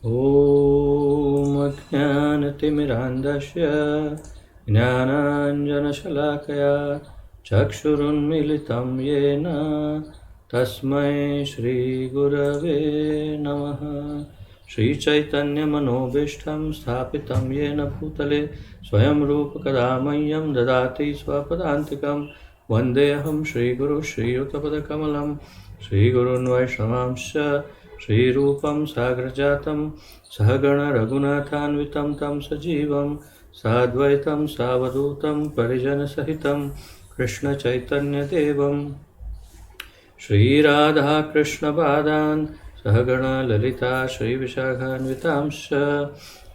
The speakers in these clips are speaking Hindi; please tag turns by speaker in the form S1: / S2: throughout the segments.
S1: ॐ अज्ञानतिमिरान्धस्य ज्ञानाञ्जनशलाकया चक्षुरुन्मीलितं येन तस्मै श्रीगुरवे नमः। श्रीचैतन्यमनोभीष्टं स्थापितं येन भूतले स्वयं रूपकदा मह्यं ददाति स्वपदान्तिकं। वन्देऽहं श्रीगुरु श्रीयुतपदकमलं श्रीगुरून् वैष्णवांश्च श्रीरूपं साग्रजातं सहगण रघुनाथान्वितं तं सजीवं साद्वैतं सावधूतं परिजनसहितं कृष्णचैतन्यदेवं श्रीराधाकृष्णपादान् सहगण ललिता श्रीविशाखान्वितांश्च।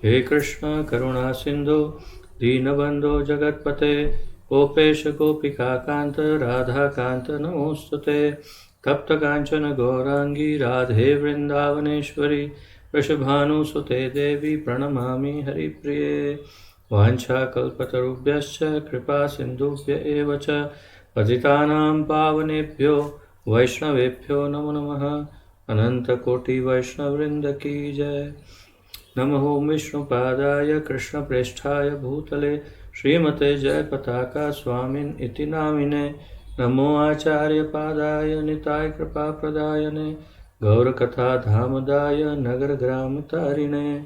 S1: हे कृष्ण करुणा सिन्धु दीनबन्धो जगत्पते गोपेश गोपिकान्त राधाकान्त नमोऽस्तुते। तप्त कांचन गौरांगी राधे वृंदावनेश्वरी वृषभानुसुते देवी प्रणमामि हरिप्रिये। वाञ्छाकल्पतरुभ्यश्च कृपा सिन्धुभ्य एव च पतितानां पावनेभ्यो वैष्णवेभ्यो नमो नमः। अनन्तकोटि वैष्णववृन्द की जय। नमो विष्णुपादाय कृष्णप्रेष्ठाय भूतले श्रीमते जयपताका स्वामिन् इति नामिने। नमो आचार्यपादाय निताय कृपाप्रदायने गौरकथा धामदाय नगरग्रामतारिणे।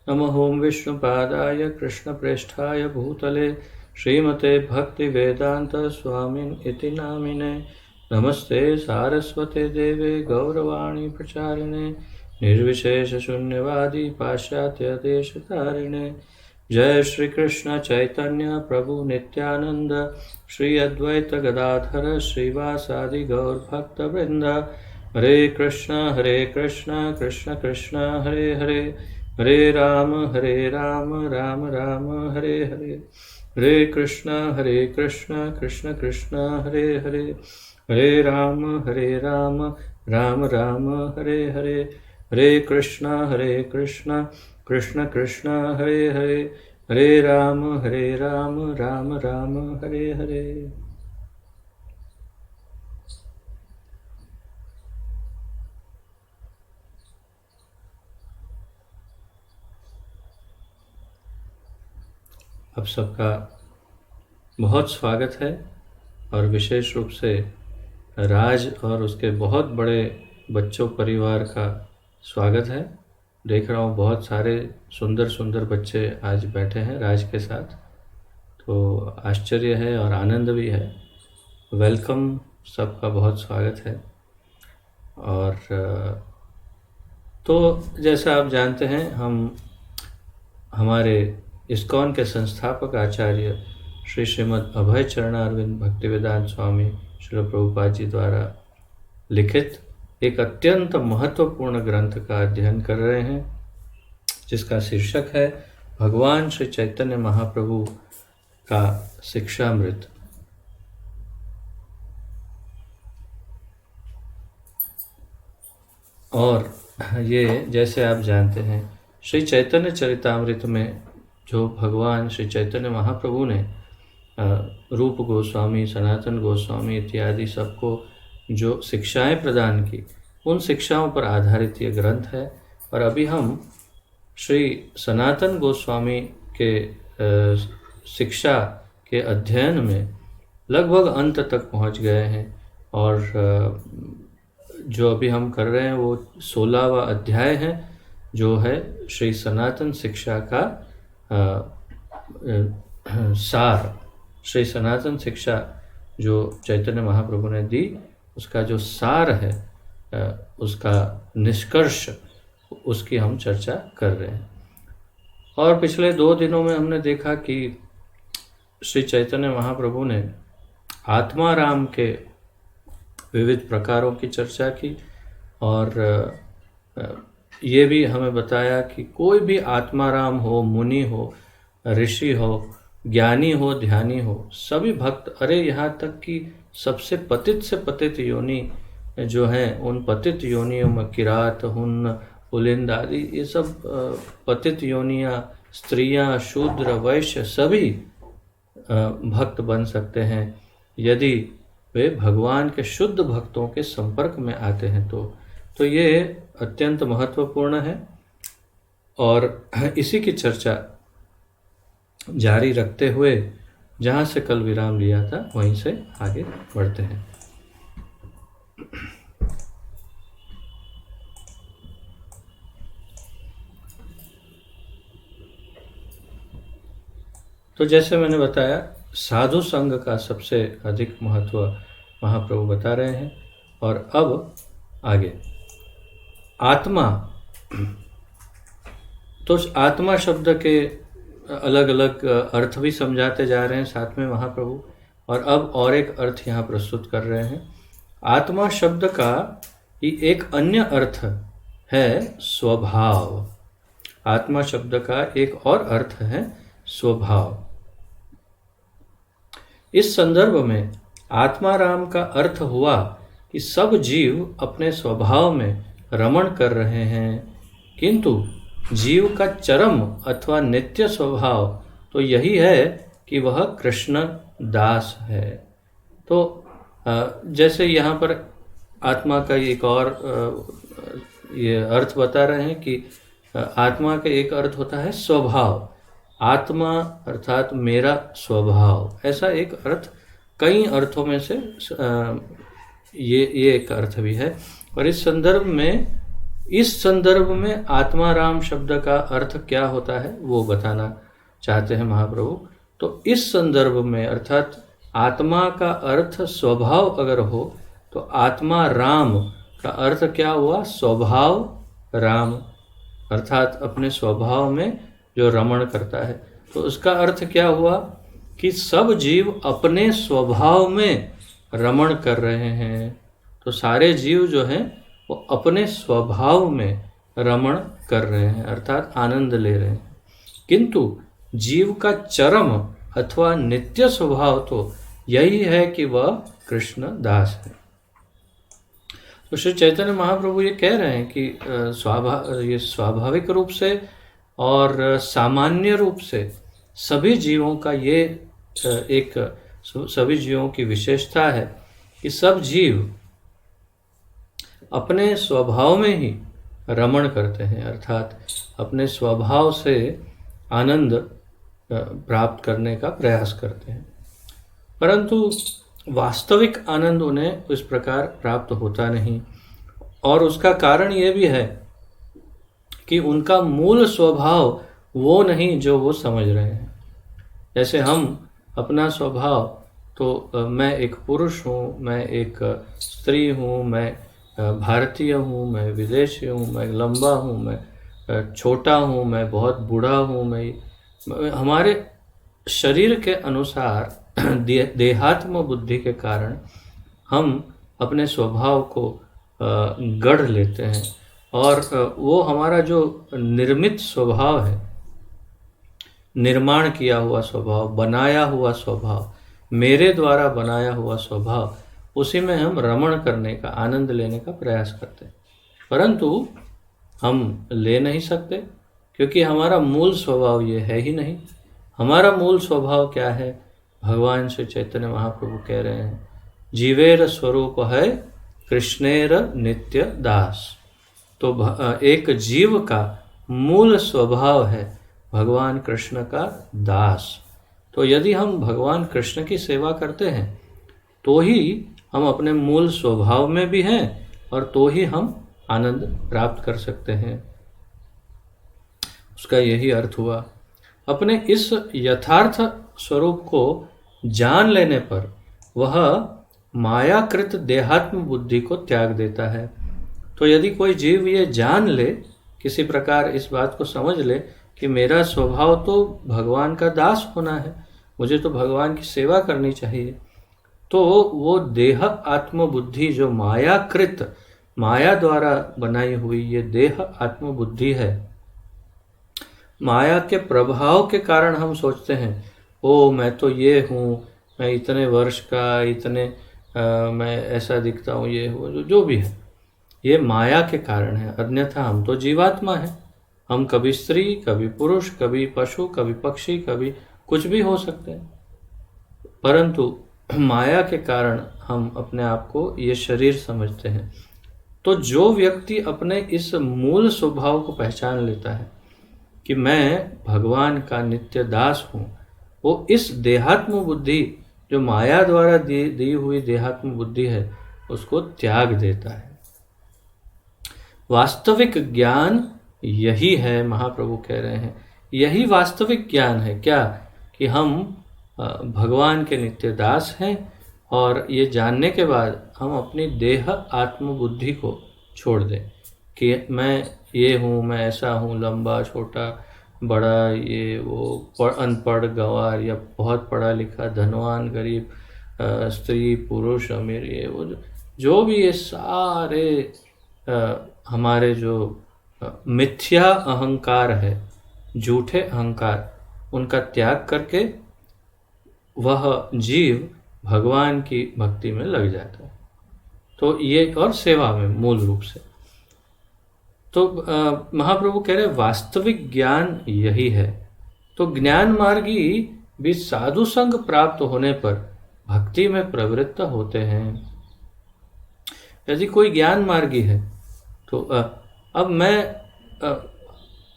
S1: नमो विष्णुपादाय कृष्णप्रेष्ठाय भूतले श्रीमते भक्तिवेदान्त स्वामिन् इति नामिने। नमस्ते सारस्वते देवे गौरवाणी प्रचारिणे निर्विशेषशून्यवादी पाश्चात्यदेशतारिणे। जय श्री कृष्ण चैतन्य प्रभु नित्यानंद श्री अद्वैत गदाधर श्रीवासादि गौर भक्त वृंद। हरे कृष्ण कृष्ण कृष्ण हरे हरे हरे राम राम राम हरे हरे। हरे कृष्ण कृष्ण कृष्ण हरे हरे हरे राम राम राम हरे हरे। हरे कृष्ण कृष्ण कृष्ण हरे हरे हरे राम राम राम हरे हरे। आप सबका बहुत स्वागत है और विशेष रूप से राज और उसके बहुत बड़े बच्चों परिवार का स्वागत है। देख रहा हूँ बहुत सारे सुंदर सुंदर बच्चे आज बैठे हैं राज के साथ, तो आश्चर्य है और आनंद भी है। वेलकम, सबका बहुत स्वागत है। और तो जैसा आप जानते हैं, हम हमारे इस्कॉन के संस्थापक आचार्य श्री श्रीमद् अभय चरणारविंद भक्तिवेदांत स्वामी श्रील प्रभुपाद जी द्वारा लिखित एक अत्यंत महत्वपूर्ण ग्रंथ का अध्ययन कर रहे हैं, जिसका शीर्षक है भगवान श्री चैतन्य महाप्रभु का शिक्षामृत। और ये जैसे आप जानते हैं, श्री चैतन्य चरितामृत में जो भगवान श्री चैतन्य महाप्रभु ने रूप गोस्वामी, सनातन गोस्वामी इत्यादि सबको जो शिक्षाएं प्रदान की, उन शिक्षाओं पर आधारित ये ग्रंथ है। और अभी हम श्री सनातन गोस्वामी के शिक्षा के अध्ययन में लगभग अंत तक पहुंच गए हैं। और जो अभी हम कर रहे हैं वो 16वां अध्याय है, जो है श्री सनातन शिक्षा का सार। श्री सनातन शिक्षा जो चैतन्य महाप्रभु ने दी, उसका जो सार है, उसका निष्कर्ष, उसकी हम चर्चा कर रहे हैं। और पिछले 2 दिनों में हमने देखा कि श्री चैतन्य महाप्रभु ने आत्माराम के विविध प्रकारों की चर्चा की। और ये भी हमें बताया कि कोई भी आत्माराम हो, मुनि हो, ऋषि हो, ज्ञानी हो, ध्यानी हो, सभी भक्त, अरे यहाँ तक कि सबसे पतित से पतित योनि जो हैं, उन पतित योनियों में किरात, हुन्न, पुलिंद आदि ये सब पतित योनियाँ, स्त्रियाँ, शूद्र, वैश्य सभी भक्त बन सकते हैं यदि वे भगवान के शुद्ध भक्तों के संपर्क में आते हैं। तो तो ये अत्यंत महत्वपूर्ण है और इसी की चर्चा जारी रखते हुए जहाँ से कल विराम लिया था वहीं से आगे बढ़ते हैं। तो जैसे मैंने बताया, साधु संघ का सबसे अधिक महत्व महाप्रभु बता रहे हैं। और अब आगे आत्मा, तो आत्मा शब्द के अलग अलग अर्थ भी समझाते जा रहे हैं साथ में महाप्रभु। और अब और एक अर्थ यहाँ प्रस्तुत कर रहे हैं। आत्मा शब्द का ही एक अन्य अर्थ है स्वभाव। आत्मा शब्द का एक और अर्थ है स्वभाव। इस संदर्भ में आत्माराम का अर्थ हुआ कि सब जीव अपने स्वभाव में रमण कर रहे हैं, किंतु जीव का चरम अथवा नित्य स्वभाव तो यही है कि वह कृष्ण दास है। तो जैसे यहाँ पर आत्मा का एक और ये अर्थ बता रहे हैं कि आत्मा का एक अर्थ होता है स्वभाव। आत्मा अर्थात मेरा स्वभाव, ऐसा एक अर्थ कई अर्थों में से ये एक अर्थ भी है। और इस संदर्भ में आत्माराम शब्द का अर्थ क्या होता है वो बताना चाहते हैं महाप्रभु। तो इस संदर्भ में अर्थात आत्मा का अर्थ स्वभाव अगर हो तो आत्मा राम का अर्थ क्या हुआ? स्वभाव राम, अर्थात अपने स्वभाव में जो रमण करता है। तो उसका अर्थ क्या हुआ कि सब जीव अपने स्वभाव में रमण कर रहे हैं। तो सारे जीव जो हैं वो अपने स्वभाव में रमण कर रहे हैं, अर्थात आनंद ले रहे हैं। किंतु जीव का चरम अथवा नित्य स्वभाव तो यही है कि वह कृष्ण दास है। तो श्री चैतन्य महाप्रभु ये कह रहे हैं कि ये स्वाभाविक रूप से और सामान्य रूप से सभी जीवों का ये एक सभी जीवों की विशेषता है कि सब जीव अपने स्वभाव में ही रमण करते हैं, अर्थात अपने स्वभाव से आनंद प्राप्त करने का प्रयास करते हैं। परंतु वास्तविक आनंद उन्हें इस प्रकार प्राप्त होता नहीं। और उसका कारण ये भी है कि उनका मूल स्वभाव वो नहीं जो वो समझ रहे हैं। जैसे हम अपना स्वभाव, तो मैं एक पुरुष हूँ, मैं एक स्त्री हूँ, मैं भारतीय हूँ, मैं विदेशी हूँ, मैं लंबा हूँ, मैं छोटा हूँ, मैं बहुत बूढ़ा हूँ, मैं हमारे शरीर के अनुसार देहात्म बुद्धि के कारण हम अपने स्वभाव को गढ़ लेते हैं। और वो हमारा जो निर्मित स्वभाव है, निर्माण किया हुआ स्वभाव, बनाया हुआ स्वभाव, मेरे द्वारा बनाया हुआ स्वभाव, उसी में हम रमण करने का, आनंद लेने का प्रयास करते हैं। परंतु हम ले नहीं सकते क्योंकि हमारा मूल स्वभाव ये है ही नहीं। हमारा मूल स्वभाव क्या है? भगवान श्री चैतन्य महाप्रभु कह रहे हैं, जीवेर स्वरूप है कृष्णेर नित्य दास। तो एक जीव का मूल स्वभाव है भगवान कृष्ण का दास। तो यदि हम भगवान कृष्ण की सेवा करते हैं तो ही हम अपने मूल स्वभाव में भी हैं और तो ही हम आनंद प्राप्त कर सकते हैं। उसका यही अर्थ हुआ। अपने इस यथार्थ स्वरूप को जान लेने पर वह मायाकृत देहात्म बुद्धि को त्याग देता है। तो यदि कोई जीव ये जान ले, किसी प्रकार इस बात को समझ ले कि मेरा स्वभाव तो भगवान का दास होना है, मुझे तो भगवान की सेवा करनी चाहिए, तो वो देह आत्म बुद्धि जो मायाकृत, माया द्वारा बनाई हुई ये देह आत्म बुद्धि है, माया के प्रभाव के कारण हम सोचते हैं ओ मैं तो ये हूँ, मैं इतने वर्ष का, इतने मैं ऐसा दिखता हूँ, ये हो जो भी है, ये माया के कारण है। अन्यथा हम तो जीवात्मा है। हम कभी स्त्री, कभी पुरुष, कभी पशु, कभी पक्षी, कभी कुछ भी हो सकते हैं। परंतु माया के कारण हम अपने आप को ये शरीर समझते हैं। तो जो व्यक्ति अपने इस मूल स्वभाव को पहचान लेता है कि मैं भगवान का नित्य दास हूँ, वो इस देहात्म बुद्धि, जो माया द्वारा दी हुई देहात्म बुद्धि है, उसको त्याग देता है। वास्तविक ज्ञान यही है, महाप्रभु कह रहे हैं, यही वास्तविक ज्ञान है। क्या? कि हम भगवान के नित्य दास हैं, और ये जानने के बाद हम अपनी देह आत्म बुद्धि को छोड़ दें कि मैं ये हूँ, मैं ऐसा हूँ, लंबा छोटा बड़ा, ये वो, अनपढ़ गंवार या बहुत पढ़ा लिखा, धनवान गरीब, स्त्री पुरुष अमीर, ये वो जो भी ये सारे हमारे जो मिथ्या अहंकार है, झूठे अहंकार, उनका त्याग करके वह जीव भगवान की भक्ति में लग जाता है। तो ये, और सेवा में मूल रूप से। तो महाप्रभु कह रहे वास्तविक ज्ञान यही है। तो ज्ञान मार्गी भी साधु संग प्राप्त होने पर भक्ति में प्रवृत्त होते हैं। यदि कोई ज्ञान मार्गी है तो अब मैं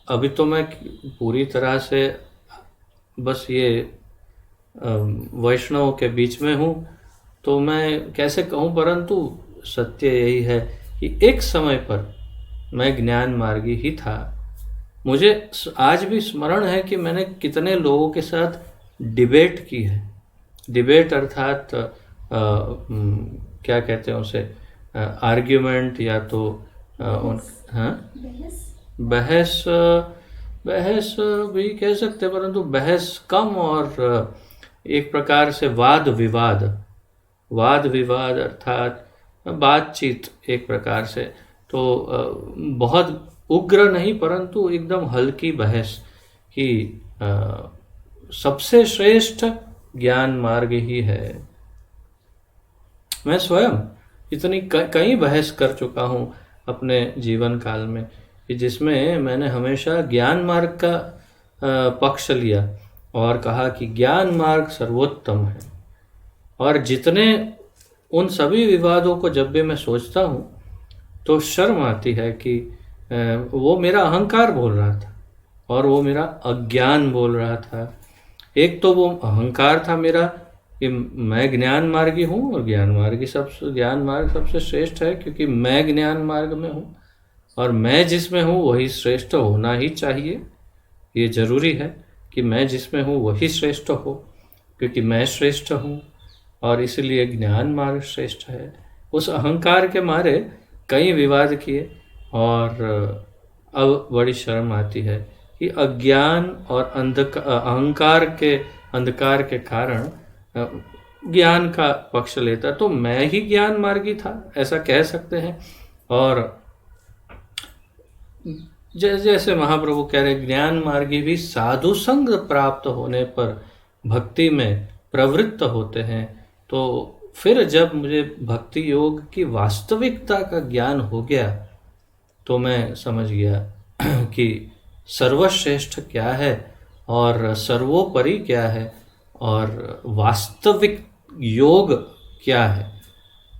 S1: अभी तो मैं पूरी तरह से बस ये वैष्णव के बीच में हूँ, तो मैं कैसे कहूँ, परंतु सत्य यही है कि एक समय पर मैं ज्ञान मार्गी ही था। मुझे आज भी स्मरण है कि मैंने कितने लोगों के साथ डिबेट की है। डिबेट अर्थात क्या कहते हैं उसे, आर्ग्यूमेंट, या तो बहस भी कह सकते, परंतु बहस कम, और एक प्रकार से वाद विवाद अर्थात बातचीत एक प्रकार से। तो बहुत उग्र नहीं, परंतु एकदम हल्की बहस कि सबसे श्रेष्ठ ज्ञान मार्ग ही है। मैं स्वयं इतनी कई बहस कर चुका हूँ अपने जीवन काल में, कि जिसमें मैंने हमेशा ज्ञान मार्ग का पक्ष लिया और कहा कि ज्ञान मार्ग सर्वोत्तम है। और जितने उन सभी विवादों को जब भी मैं सोचता हूँ तो शर्म आती है कि वो मेरा अहंकार बोल रहा था और वो मेरा अज्ञान बोल रहा था। एक तो वो अहंकार था मेरा कि मैं ज्ञान मार्गी हूँ, और ज्ञान मार्ग सबसे श्रेष्ठ है, क्योंकि मैं ज्ञान मार्ग में हूँ और मैं जिसमें हूँ वही श्रेष्ठ होना ही चाहिए। ये जरूरी है कि मैं जिसमें हूँ वही श्रेष्ठ हो, क्योंकि मैं श्रेष्ठ हूँ और इसलिए ज्ञान मार्ग श्रेष्ठ है। उस अहंकार के मारे कई विवाद किए, और अब बड़ी शर्म आती है कि अज्ञान और अहंकार के अंधकार के कारण ज्ञान का पक्ष लेता, तो मैं ही ज्ञान मार्गी था, ऐसा कह सकते हैं। और जैसे महाप्रभु कह रहे, ज्ञान मार्गी भी साधु संग प्राप्त होने पर भक्ति में प्रवृत्त होते हैं। तो फिर जब मुझे भक्ति योग की वास्तविकता का ज्ञान हो गया, तो मैं समझ गया कि सर्वश्रेष्ठ क्या है और सर्वोपरि क्या है और वास्तविक योग क्या है।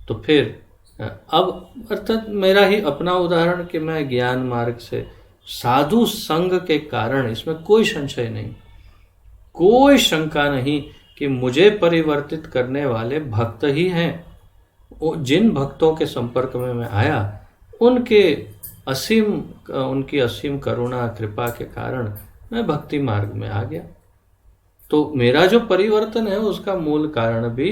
S1: तो फिर अब अर्थात मेरा ही अपना उदाहरण कि मैं ज्ञान मार्ग से साधु संग के कारण, इसमें कोई संशय नहीं, कोई शंका नहीं कि मुझे परिवर्तित करने वाले भक्त ही हैं। जिन भक्तों के संपर्क में मैं आया, उनकी असीम करुणा कृपा के कारण मैं भक्ति मार्ग में आ गया। तो मेरा जो परिवर्तन है उसका मूल कारण भी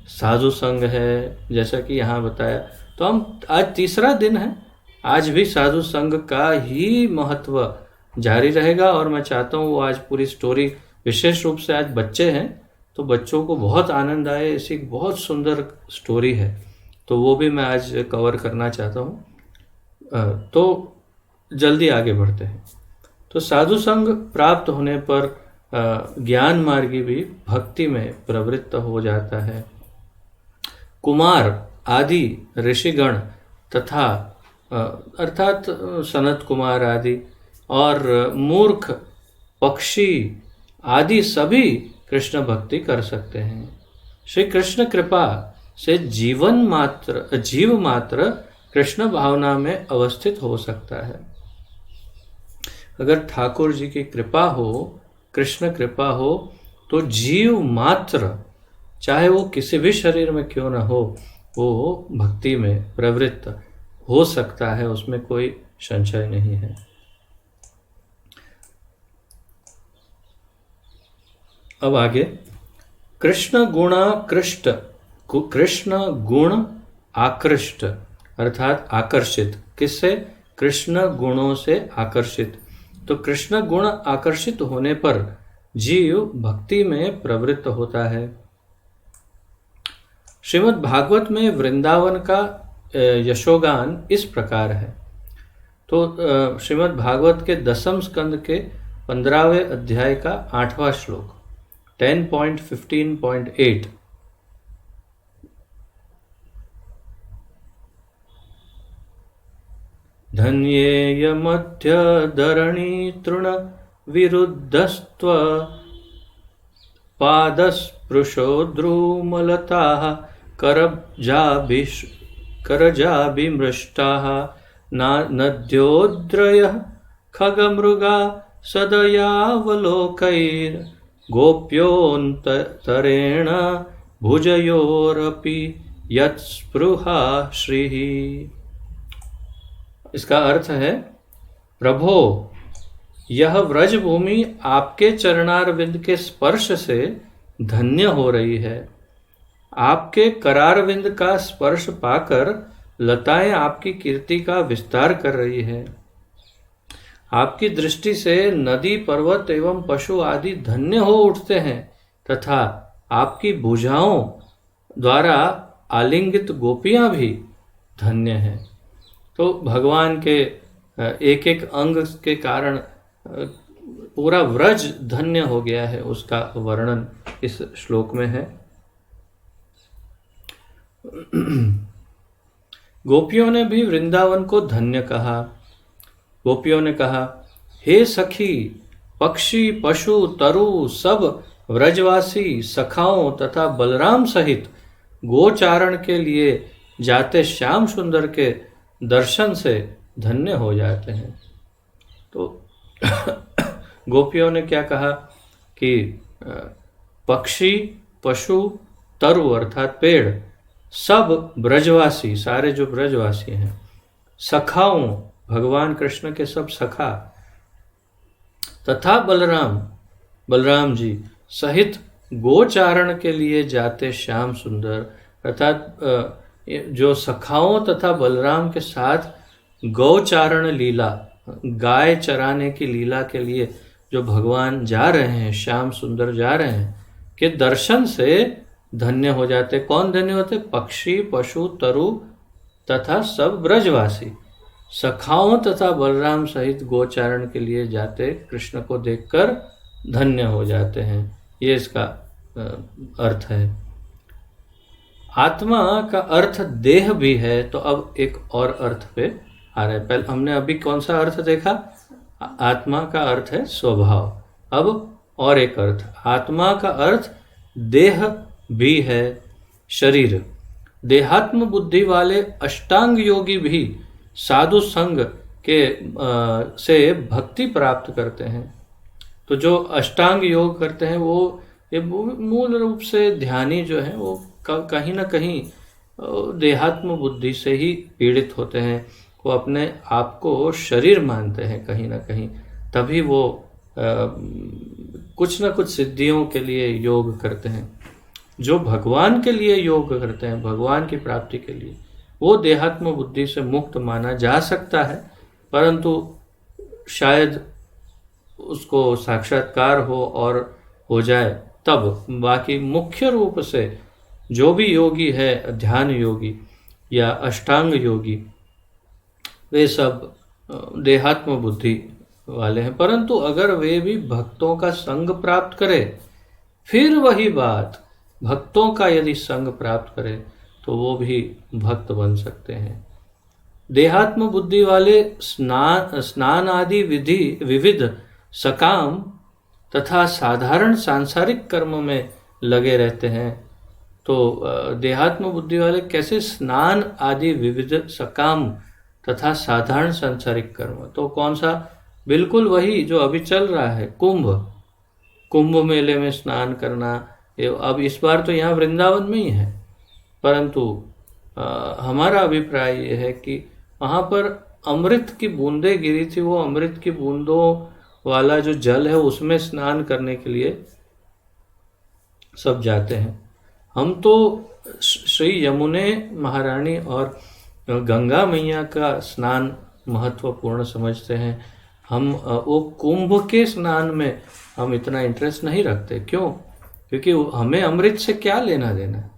S1: साधु संग है, जैसा कि यहाँ बताया। तो हम आज तीसरा दिन है, आज भी साधु संग का ही महत्व जारी रहेगा। और मैं चाहता हूँ वो आज पूरी स्टोरी, विशेष रूप से आज बच्चे हैं तो बच्चों को बहुत आनंद आए, ऐसी बहुत सुंदर स्टोरी है, तो वो भी मैं आज कवर करना चाहता हूँ। तो जल्दी आगे बढ़ते हैं। तो साधु संग प्राप्त होने पर ज्ञान मार्गी भी भक्ति में प्रवृत्त हो जाता है। कुमार आदि ऋषिगण तथा अर्थात सनत कुमार आदि और मूर्ख पक्षी आदि सभी कृष्ण भक्ति कर सकते हैं। श्री कृष्ण कृपा से जीव मात्र कृष्ण भावना में अवस्थित हो सकता है। अगर ठाकुर जी की कृपा हो, कृष्ण कृपा हो, तो जीव मात्र चाहे वो किसी भी शरीर में क्यों न हो, वो भक्ति में प्रवृत्त हो सकता है, उसमें कोई संशय नहीं है। अब आगे, कृष्ण गुणाकृष्ट, कृष्ण गुण आकृष्ट अर्थात आकर्षित। किससे? कृष्ण गुणों से आकर्षित। तो कृष्ण गुण आकर्षित होने पर जीव भक्ति में प्रवृत्त होता है। श्रीमद् भागवत में वृंदावन का यशोगान इस प्रकार है। तो श्रीमद् भागवत के 10वें स्कंद के 15वें अध्याय का 8वां श्लोक 10.15.8, धन्येय धरणी तृण विरुद्धस्त्व पादस्पृशो द्रुमलताः करजाभिमृष्टाः नद्योद्रयः खगमृगा सदयावलोकैर्गोप्योऽन्तरेण भुजयोरपि यत्स्पृहा श्रीः। इसका अर्थ है, प्रभो, यह व्रज भूमि आपके चरणारविंद के स्पर्श से धन्य हो रही है। आपके करारविंद का स्पर्श पाकर लताएं आपकी कीर्ति का विस्तार कर रही है। आपकी दृष्टि से नदी, पर्वत एवं पशु आदि धन्य हो उठते हैं तथा आपकी भुजाओं द्वारा आलिंगित गोपियां भी धन्य हैं। तो भगवान के एक एक अंग के कारण पूरा व्रज धन्य हो गया है, उसका वर्णन इस श्लोक में है। गोपियों ने भी वृंदावन को धन्य कहा। गोपियों ने कहा, हे सखी, पक्षी, पशु, तरु सब व्रजवासी सखाओं तथा बलराम सहित गोचारण के लिए जाते श्याम सुंदर के दर्शन से धन्य हो जाते हैं। तो गोपियों ने क्या कहा कि पक्षी, पशु, तरु अर्थात पेड़, सब ब्रजवासी, सारे जो ब्रजवासी हैं, सखाओं, भगवान कृष्ण के सब सखा, तथा बलराम जी सहित गोचारण के लिए जाते श्याम सुंदर, अर्थात जो सखाओं तथा बलराम के साथ गौचारण लीला, गाय चराने की लीला के लिए जो भगवान जा रहे हैं, श्याम सुंदर जा रहे हैं, के दर्शन से धन्य हो जाते। कौन धन्य होते? पक्षी, पशु, तरु तथा सब ब्रजवासी सखाओं तथा बलराम सहित गोचारण के लिए जाते कृष्ण को देखकर धन्य हो जाते हैं। ये इसका अर्थ है। आत्मा का अर्थ देह भी है, तो अब एक और अर्थ पे आ रहा है। पहले हमने अभी कौन सा अर्थ देखा? आत्मा का अर्थ है स्वभाव। अब और एक अर्थ, आत्मा का अर्थ देह भी है, शरीर। देहात्म बुद्धि वाले अष्टांग योगी भी साधु संग के से भक्ति प्राप्त करते हैं। तो जो अष्टांग योग करते हैं वो ये मूल रूप से ध्यानी जो है वो कहीं ना कहीं देहात्म बुद्धि से ही पीड़ित होते हैं। वो अपने आप को शरीर मानते हैं कहीं ना कहीं, तभी वो कुछ ना कुछ सिद्धियों के लिए योग करते हैं। जो भगवान के लिए योग करते हैं, भगवान की प्राप्ति के लिए, वो देहात्म बुद्धि से मुक्त माना जा सकता है, परंतु शायद उसको साक्षात्कार हो और हो जाए तब। बाकी मुख्य रूप से जो भी योगी है, ध्यान योगी या अष्टांग योगी, वे सब देहात्म बुद्धि वाले हैं। परंतु अगर वे भी भक्तों का संग प्राप्त करें, फिर वही बात, भक्तों का यदि संग प्राप्त करें तो वो भी भक्त बन सकते हैं। देहात्म बुद्धि वाले स्नान आदि विविध सकाम तथा साधारण सांसारिक कर्म में लगे रहते हैं, तो देहात्म बुद्धि वाले कैसे स्नान आदि विविध सकाम तथा साधारण सांसारिक कर्म, तो कौन सा, बिल्कुल वही जो अभी चल रहा है, कुंभ मेले में स्नान करना। अब इस बार तो यहाँ वृंदावन में ही है, परंतु हमारा अभिप्राय ये है कि वहाँ पर अमृत की बूंदें गिरी थी, वो अमृत की बूंदों वाला जो जल है उसमें स्नान करने के लिए सब जाते हैं। हम तो श्री यमुने महारानी और गंगा मैया का स्नान महत्वपूर्ण समझते हैं। हम वो कुंभ के स्नान में हम इतना इंटरेस्ट नहीं रखते। क्यों? क्योंकि हमें अमृत से क्या लेना देना,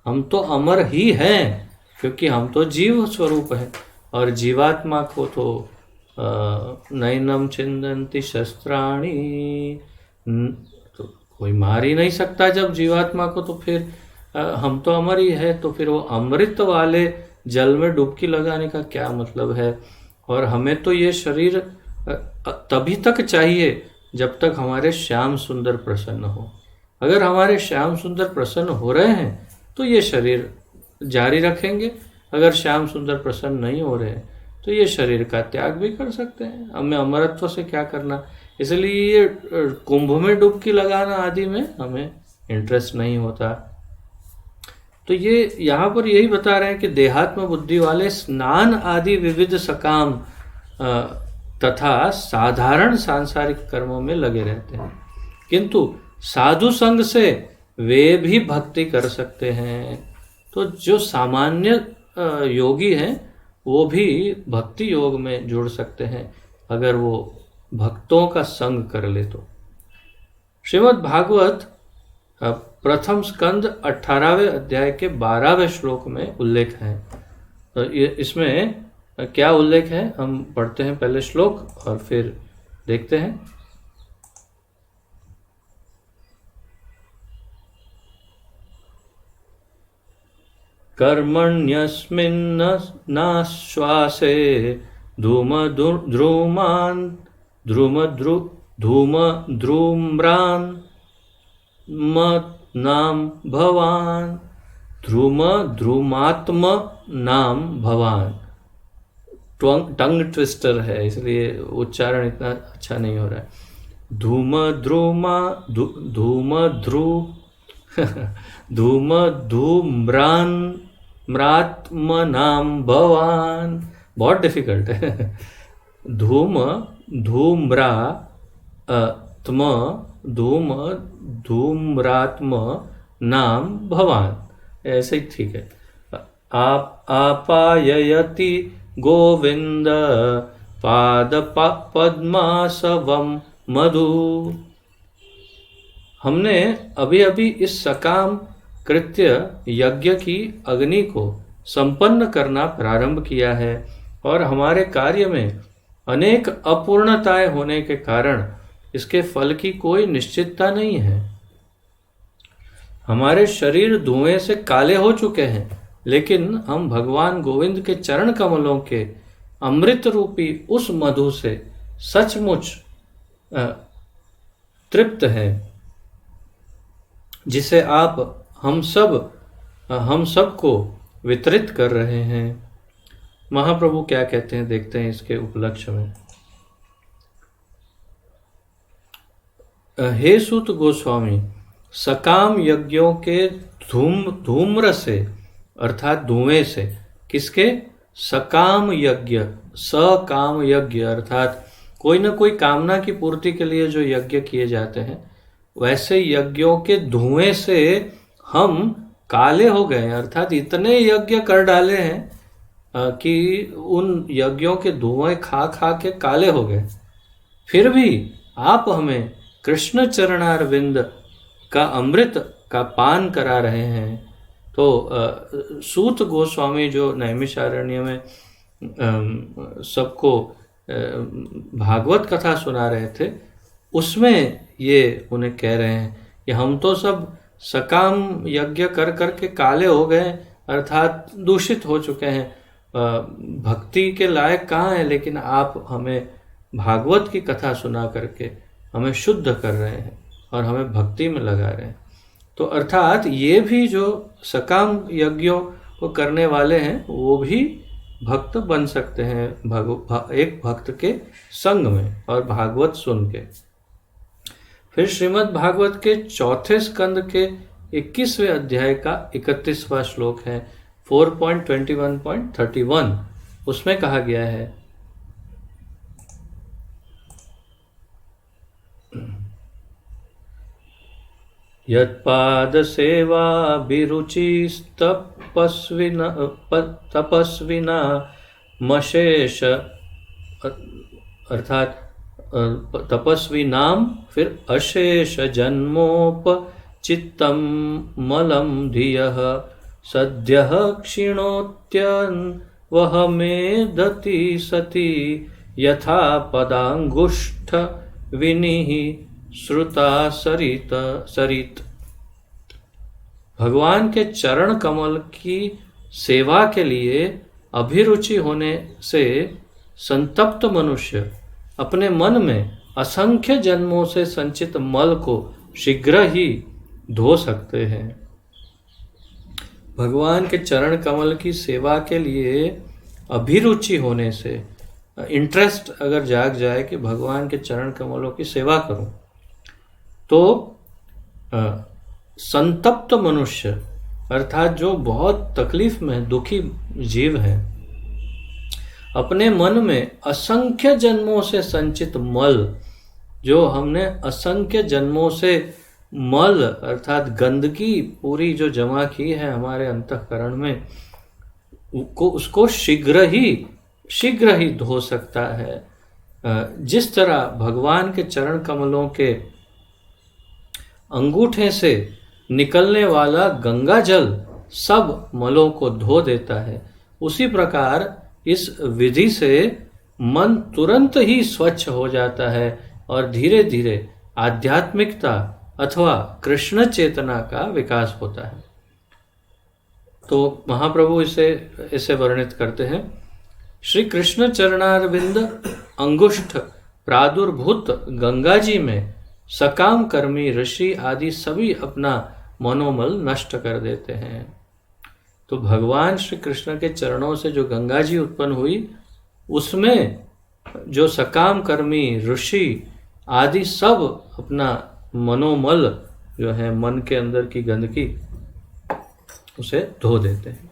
S1: हम तो अमर ही हैं, क्योंकि हम तो जीव स्वरूप हैं। और जीवात्मा को तो नैनम छिंदन्ति शस्त्राणि, तो कोई मार ही नहीं सकता जब जीवात्मा को, तो फिर हम तो अमर ही है, तो फिर वो अमृत वाले जल में डुबकी लगाने का क्या मतलब है। और हमें तो ये शरीर तभी तक चाहिए जब तक हमारे श्याम सुंदर प्रसन्न हो। अगर हमारे श्याम सुंदर प्रसन्न हो रहे हैं तो ये शरीर जारी रखेंगे, अगर श्याम सुंदर प्रसन्न नहीं हो रहे तो ये शरीर का त्याग भी कर सकते हैं। हमें अमरत्व से क्या करना, इसलिए ये कुंभ में डुबकी लगाना आदि में हमें इंटरेस्ट नहीं होता। तो ये यहाँ पर यही बता रहे हैं कि देहात्म बुद्धि वाले स्नान आदि विविध सकाम तथा साधारण सांसारिक कर्मों में लगे रहते हैं, किंतु साधु संग से वे भी भक्ति कर सकते हैं। तो जो सामान्य योगी हैं वो भी भक्ति योग में जुड़ सकते हैं अगर वो भक्तों का संग कर ले तो। श्रीमद् भागवत प्रथम स्कंद 18वें अध्याय के 12वें श्लोक में उल्लेख है। तो इसमें क्या उल्लेख है, हम पढ़ते हैं पहले श्लोक और फिर देखते हैं। कर्मण्यस्मिन्नाश्वासे धूम्रान् नाम भवान, ध्रुमात्म नाम भवान। टंग ट्विस्टर है इसलिए उच्चारण इतना अच्छा नहीं हो रहा है। धूम्रात्म नाम भवान, बहुत डिफिकल्ट है। धूम्रात्म नाम भवान, ऐसे ही ठीक है। आप आपाययति गोविंद पाद पद्मासवम मधु। हमने अभी अभी इस सकाम कृत्य यज्ञ की अग्नि को संपन्न करना प्रारंभ किया है और हमारे कार्य में अनेक अपूर्णताएं होने के कारण इसके फल की कोई निश्चितता नहीं है। हमारे शरीर धुएं से काले हो चुके हैं, लेकिन हम भगवान गोविंद के चरण कमलों के अमृत रूपी उस मधु से सचमुच तृप्त हैं, जिसे आप हम सब को वितरित कर रहे हैं। महाप्रभु क्या कहते हैं, देखते हैं इसके उपलक्ष्य में। हे सूत गोस्वामी, सकाम यज्ञों के धूम्र से अर्थात धुएं से, किसके? सकाम यज्ञ, सकाम यज्ञ अर्थात कोई ना कोई कामना की पूर्ति के लिए जो यज्ञ किए जाते हैं, वैसे यज्ञों के धुएं से हम काले हो गए। अर्थात इतने यज्ञ कर डाले हैं कि उन यज्ञों के धुएं खा खा के काले हो गए, फिर भी आप हमें कृष्ण चरणारविंद का अमृत का पान करा रहे हैं। तो सूत गोस्वामी जो नैमिषारण्य में सबको भागवत कथा सुना रहे थे, उसमें ये उन्हें कह रहे हैं कि हम तो सब सकाम यज्ञ कर कर के काले हो गए, अर्थात दूषित हो चुके हैं, भक्ति के लायक कहाँ हैं, लेकिन आप हमें भागवत की कथा सुना करके हमें शुद्ध कर रहे हैं और हमें भक्ति में लगा रहे हैं। तो अर्थात ये भी जो सकाम यज्ञों को करने वाले हैं वो भी भक्त बन सकते हैं एक भक्त के संग में और भागवत सुन के। फिर श्रीमद् भागवत के चौथे स्कंद के 21वें अध्याय का 31वां श्लोक है 4.21.31। उसमें कहा गया है, तपस्विना मशेष, अर्थात तपस्वी नाम फिर अशेष जन्मोपचित्तम मलम धियः सद्यः क्षीणोत्यन वह मेदति सती यथा पदांगुष्ठ विनिः श्रुता सरित। भगवान के चरण कमल की सेवा के लिए अभिरुचि होने से संतप्त मनुष्य अपने मन में असंख्य जन्मों से संचित मल को शीघ्र ही धो सकते हैं। भगवान के चरण कमल की सेवा के लिए अभिरुचि होने से, इंटरेस्ट अगर जाग जाए कि भगवान के चरण कमलों की सेवा करूं, तो संतप्त मनुष्य अर्थात जो बहुत तकलीफ में दुखी जीव है, अपने मन में असंख्य जन्मों से संचित मल, जो हमने असंख्य जन्मों से मल अर्थात गंदगी पूरी जो जमा की है हमारे अंतःकरण में, उसको शीघ्र ही धो सकता है। जिस तरह भगवान के चरण कमलों के अंगूठे से निकलने वाला गंगा जल सब मलों को धो देता है, उसी प्रकार इस विधि से मन तुरंत ही स्वच्छ हो जाता है और धीरे धीरे आध्यात्मिकता अथवा कृष्ण चेतना का विकास होता है। तो महाप्रभु इसे वर्णित करते हैं, श्री कृष्ण चरणारविंद अंगुष्ठ प्रादुर्भूत गंगा जी में सकाम कर्मी ऋषि आदि सभी अपना मनोमल नष्ट कर देते हैं। तो भगवान श्री कृष्ण के चरणों से जो गंगा जी उत्पन्न हुई, उसमें जो सकाम कर्मी ऋषि आदि सब अपना मनोमल जो है मन के अंदर की गंदगी उसे धो देते हैं।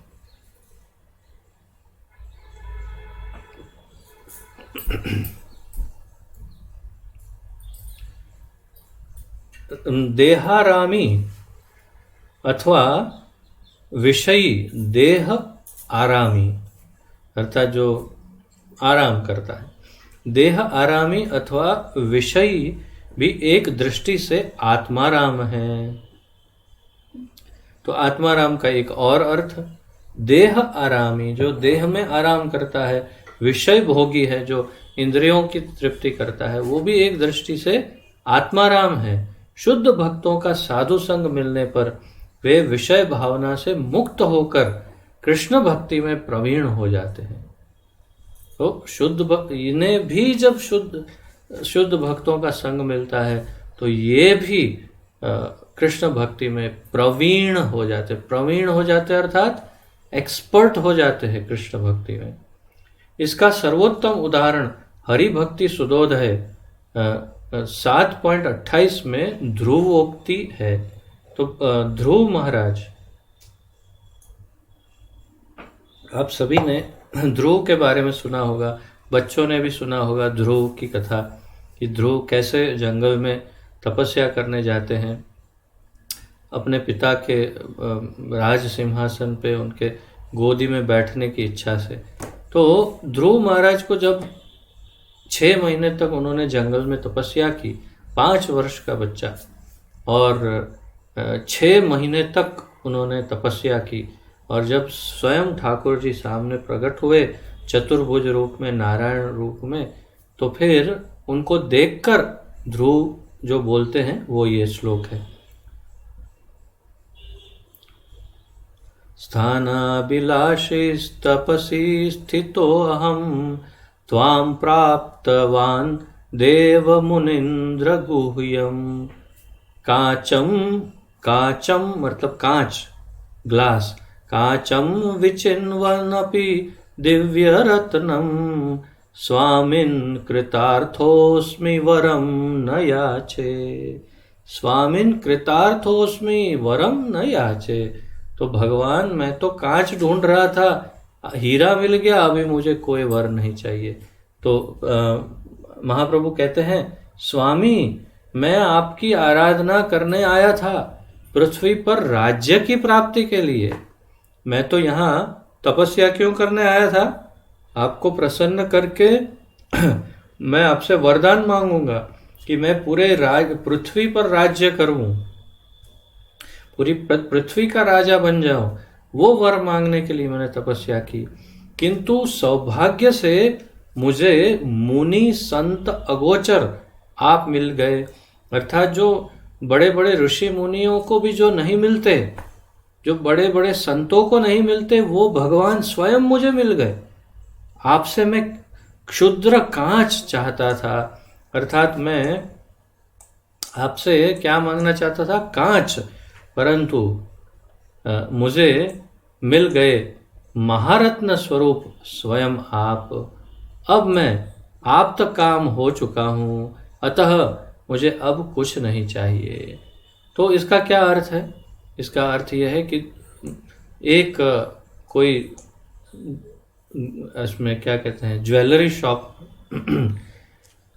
S1: देहारामी अथवा विषयी देह आरामी अर्थात जो आराम करता है, देह आरामी अथवा विषयी भी एक दृष्टि से आत्माराम है। तो आत्माराम का एक और अर्थ, देह आरामी जो देह में आराम करता है, विषय भोगी है जो इंद्रियों की तृप्ति करता है, वो भी एक दृष्टि से आत्माराम है। शुद्ध भक्तों का साधु संग मिलने पर वे विषय भावना से मुक्त होकर कृष्ण भक्ति में प्रवीण हो जाते हैं। तो इन्हें भी जब शुद्ध भक्तों का संग मिलता है तो ये भी कृष्ण भक्ति में प्रवीण हो जाते अर्थात एक्सपर्ट हो जाते हैं कृष्ण भक्ति में। इसका सर्वोत्तम उदाहरण हरि भक्ति सुदोध है 7.28 में ध्रुवोक्ति है। तो ध्रुव महाराज, आप सभी ने ध्रुव के बारे में सुना होगा, बच्चों ने भी सुना होगा ध्रुव की कथा कि ध्रुव कैसे जंगल में तपस्या करने जाते हैं अपने पिता के राज सिंहासन पे उनके गोदी में बैठने की इच्छा से। तो ध्रुव महाराज को जब 6 महीने तक उन्होंने जंगल में तपस्या की, 5 वर्ष का बच्चा, और 6 महीने तक उन्होंने तपस्या की, और जब स्वयं ठाकुर जी सामने प्रकट हुए चतुर्भुज रूप में, नारायण रूप में, तो फिर उनको देखकर ध्रुव जो बोलते हैं वो ये श्लोक है, स्थानाभिलाषिस्तपसि स्थितो अहम त्वां प्राप्तवान् देव मुनीन्द्र गुह्यम काचम मतलब कांच, ग्लास, काचम विचिन्वन्नपि दिव्य रत्नम स्वामिन् कृतार्थोस्मि वरम न याचे। स्वामिन् कृतार्थोस्मि वरम न याचे। तो भगवान मैं तो कांच ढूंढ रहा था, हीरा मिल गया, अभी मुझे कोई वर नहीं चाहिए। तो महाप्रभु कहते हैं स्वामी मैं आपकी आराधना करने आया था पृथ्वी पर राज्य की प्राप्ति के लिए। मैं तो यहाँ तपस्या क्यों करने आया था? आपको प्रसन्न करके मैं आपसे वरदान मांगूंगा कि मैं पूरे पृथ्वी पर राज्य करूं, पूरी पृथ्वी का राजा बन जाऊं। वो वर मांगने के लिए मैंने तपस्या की, किंतु सौभाग्य से मुझे मुनि संत अगोचर आप मिल गए। अर्थात जो बड़े बड़े ऋषि मुनियों को भी जो नहीं मिलते, जो बड़े बड़े संतों को नहीं मिलते, वो भगवान स्वयं मुझे मिल गए। आपसे मैं क्षुद्र कांच चाहता था, अर्थात मैं आपसे क्या मांगना चाहता था? कांच, परंतु मुझे मिल गए महारत्न स्वरूप स्वयं आप। अब मैं आप तक काम हो चुका हूँ, अतः मुझे अब कुछ नहीं चाहिए। तो इसका क्या अर्थ है? इसका अर्थ यह है कि एक कोई इसमें क्या कहते हैं, ज्वेलरी शॉप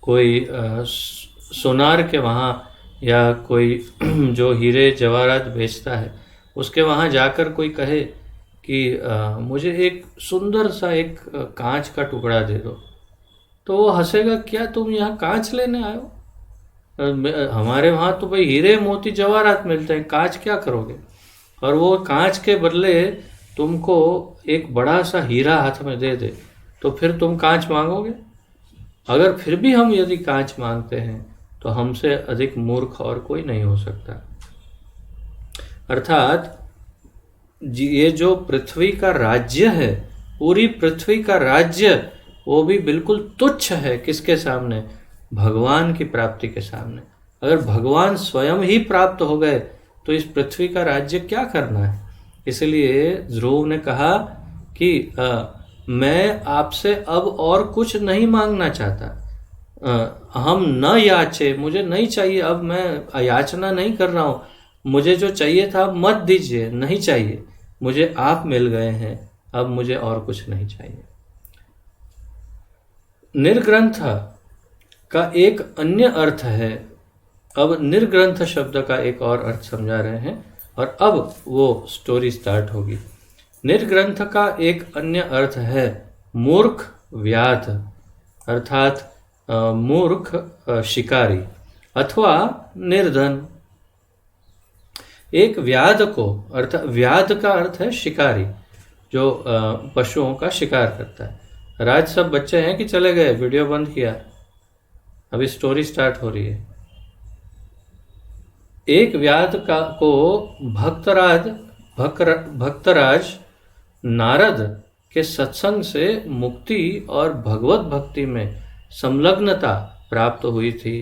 S1: कोई सोनार के वहाँ या कोई जो हीरे जवाहरात बेचता है उसके वहाँ जाकर कोई कहे कि मुझे एक सुंदर सा एक कांच का टुकड़ा दे दो, तो वो हंसेगा, क्या तुम यहाँ कांच लेने आए हो? हमारे वहाँ तो भाई हीरे मोती जवाहरात मिलते हैं, कांच क्या करोगे? और वो कांच के बदले तुमको एक बड़ा सा हीरा हाथ में दे दे, तो फिर तुम कांच मांगोगे? अगर फिर भी हम यदि कांच मांगते हैं तो हमसे अधिक मूर्ख और कोई नहीं हो सकता। अर्थात ये जो पृथ्वी का राज्य है, पूरी पृथ्वी का राज्य, वो भी बिल्कुल तुच्छ है किसके सामने? भगवान की प्राप्ति के सामने। अगर भगवान स्वयं ही प्राप्त हो गए तो इस पृथ्वी का राज्य क्या करना है? इसलिए ध्रुव ने कहा कि मैं आपसे अब और कुछ नहीं मांगना चाहता, हम न याचे, मुझे नहीं चाहिए, अब मैं याचना नहीं कर रहा हूँ, मुझे जो चाहिए था मत दीजिए, नहीं चाहिए, मुझे आप मिल गए हैं, अब मुझे और कुछ नहीं चाहिए। निर्ग्रंथ का एक अन्य अर्थ है। अब निर्ग्रंथ शब्द का एक और अर्थ समझा रहे हैं और अब वो स्टोरी स्टार्ट होगी। निर्ग्रंथ का एक अन्य अर्थ है मूर्ख व्याध, अर्थात मूर्ख शिकारी अथवा निर्धन। एक व्याध को, अर्थात व्याध का अर्थ है शिकारी, जो पशुओं का शिकार करता है। राज सब बच्चे हैं कि चले गए? वीडियो बंद किया, अभी स्टोरी स्टार्ट हो रही है। एक व्याध को भक्तराज नारद के सत्संग से मुक्ति और भगवत भक्ति में संलग्नता प्राप्त हुई थी।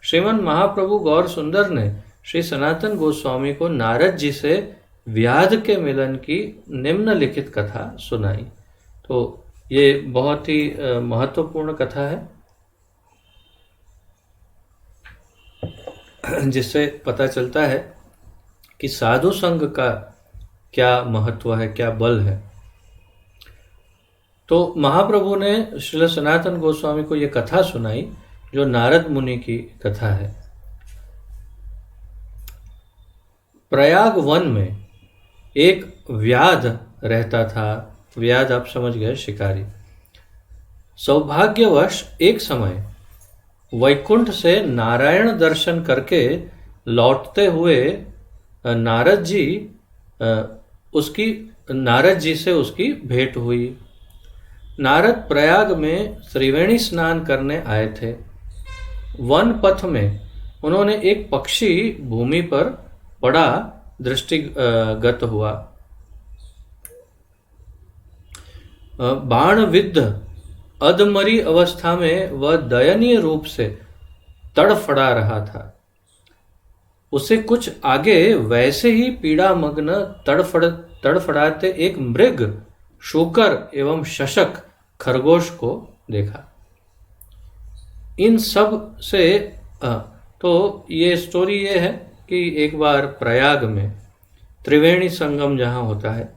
S1: श्रीमन महाप्रभु गौर सुंदर ने श्री सनातन गोस्वामी को नारद जी से व्याध के मिलन की निम्नलिखित कथा सुनाई। तो ये बहुत ही महत्वपूर्ण कथा है, जिससे पता चलता है कि साधु संघ का क्या महत्व है, क्या बल है। तो महाप्रभु ने श्री सनातन गोस्वामी को ये कथा सुनाई जो नारद मुनि की कथा है। प्रयाग वन में एक व्याध रहता था। व्याध आप समझ गए, शिकारी। सौभाग्यवश एक समय वैकुंठ से नारायण दर्शन करके लौटते हुए नारद जी से उसकी भेंट हुई। नारद प्रयाग में त्रिवेणी स्नान करने आए थे। वन पथ में उन्होंने एक पक्षी भूमि पर पड़ा दृष्टिगत हुआ। बाणविद्ध अधमरी अवस्था में वह दयनीय रूप से तड़फड़ा रहा था। उसे कुछ आगे वैसे ही पीड़ामग्न तड़फड़ाते एक मृग, शूकर एवं शशक खरगोश को देखा। इन सब से तो ये स्टोरी ये है कि एक बार प्रयाग में त्रिवेणी संगम जहाँ होता है,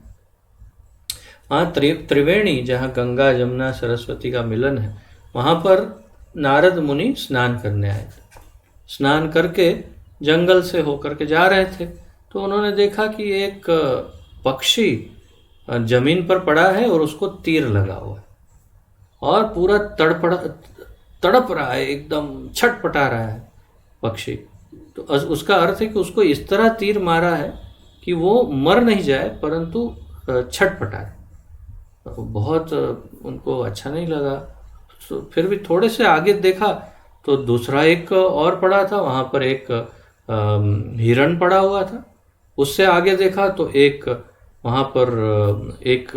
S1: वहाँ त्रिवेणी जहाँ गंगा जमुना सरस्वती का मिलन है, वहाँ पर नारद मुनि स्नान करने आए थे। स्नान करके जंगल से होकर के जा रहे थे, तो उन्होंने देखा कि एक पक्षी जमीन पर पड़ा है और उसको तीर लगा हुआ है और पूरा तड़प रहा है, एकदम छटपटा रहा है पक्षी। तो उसका अर्थ है कि उसको इस तरह तीर मारा है कि वो मर नहीं जाए परंतु छटपटाए। तो बहुत उनको अच्छा नहीं लगा। तो फिर भी थोड़े से आगे देखा तो दूसरा एक और पड़ा था, वहाँ पर एक हिरण पड़ा हुआ था। उससे आगे देखा तो एक वहाँ पर एक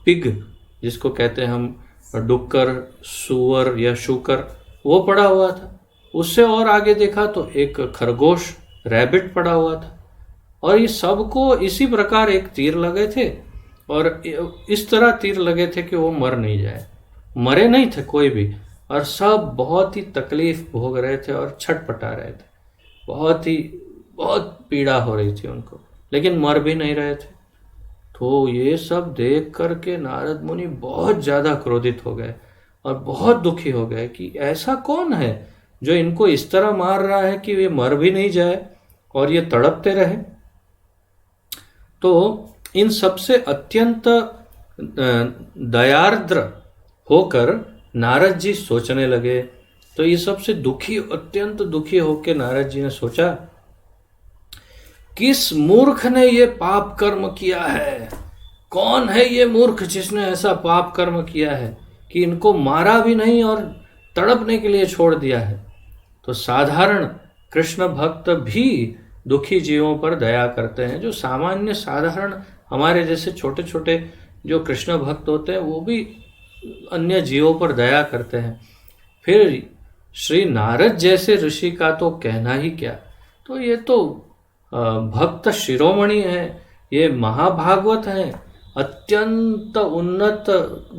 S1: पिग, जिसको कहते हैं हम डुक्कर, सुअर या शूकर, वो पड़ा हुआ था। उससे और आगे देखा तो एक खरगोश, रैबिट पड़ा हुआ था। और ये सबको इसी प्रकार एक तीर लगे थे और इस तरह तीर लगे थे कि वो मर नहीं जाए। मरे नहीं थे कोई भी, और सब बहुत ही तकलीफ भोग रहे थे और छटपटा रहे थे। बहुत पीड़ा हो रही थी उनको, लेकिन मर भी नहीं रहे थे। तो ये सब देख करके नारद मुनि बहुत ज़्यादा क्रोधित हो गए और बहुत दुखी हो गए कि ऐसा कौन है जो इनको इस तरह मार रहा है कि वे मर भी नहीं जाए और ये तड़पते रहे। तो इन सबसे अत्यंत दयार्द्र होकर नारद जी सोचने लगे। तो ये सबसे अत्यंत दुखी होकर नारद जी ने सोचा, किस मूर्ख ने ये पाप कर्म किया है? कौन है ये मूर्ख जिसने ऐसा पाप कर्म किया है कि इनको मारा भी नहीं और तड़पने के लिए छोड़ दिया है? तो साधारण कृष्ण भक्त भी दुखी जीवों पर दया करते हैं। जो सामान्य साधारण हमारे जैसे छोटे छोटे जो कृष्ण भक्त होते हैं, वो भी अन्य जीवों पर दया करते हैं। फिर श्री नारद जैसे ऋषि का तो कहना ही क्या। तो ये तो भक्त शिरोमणि है, ये महाभागवत हैं, अत्यंत उन्नत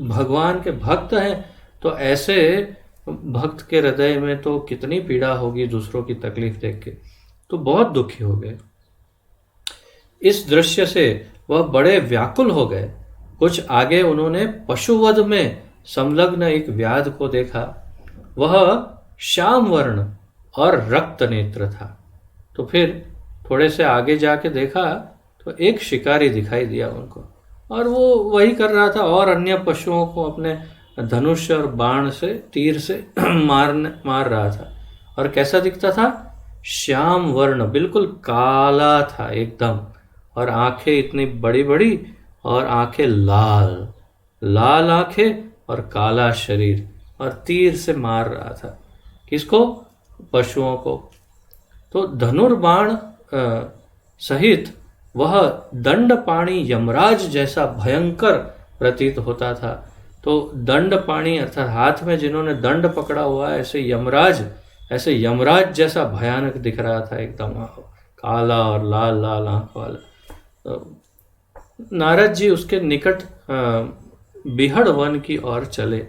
S1: भगवान के भक्त हैं। तो ऐसे भक्त के हृदय में तो कितनी पीड़ा होगी दूसरों की तकलीफ देख के। तो बहुत दुखी हो गए। इस दृश्य से वह बड़े व्याकुल हो गए। कुछ आगे उन्होंने पशुवध में संलग्न एक व्याध को देखा। वह श्याम वर्ण और रक्त नेत्र था। तो फिर थोड़े से आगे जाके देखा तो एक शिकारी दिखाई दिया उनको, और वो वही कर रहा था और अन्य पशुओं को अपने धनुष और बाण से, तीर से मार रहा था। और कैसा दिखता था? श्याम वर्ण, बिल्कुल काला था एकदम, और आंखें इतनी बड़ी बड़ी और आंखें लाल लाल आंखें और काला शरीर, और तीर से मार रहा था। किसको? पशुओं को। तो धनुर्बाण सहित वह दंडपाणी यमराज जैसा भयंकर प्रतीत होता था। तो दंडपाणी अर्थात हाथ में जिन्होंने दंड पकड़ा हुआ है, ऐसे यमराज जैसा भयानक दिख रहा था, एकदम काला और लाल लाल आंख वाला। नारद जी उसके निकट बिहड़ वन की ओर चले।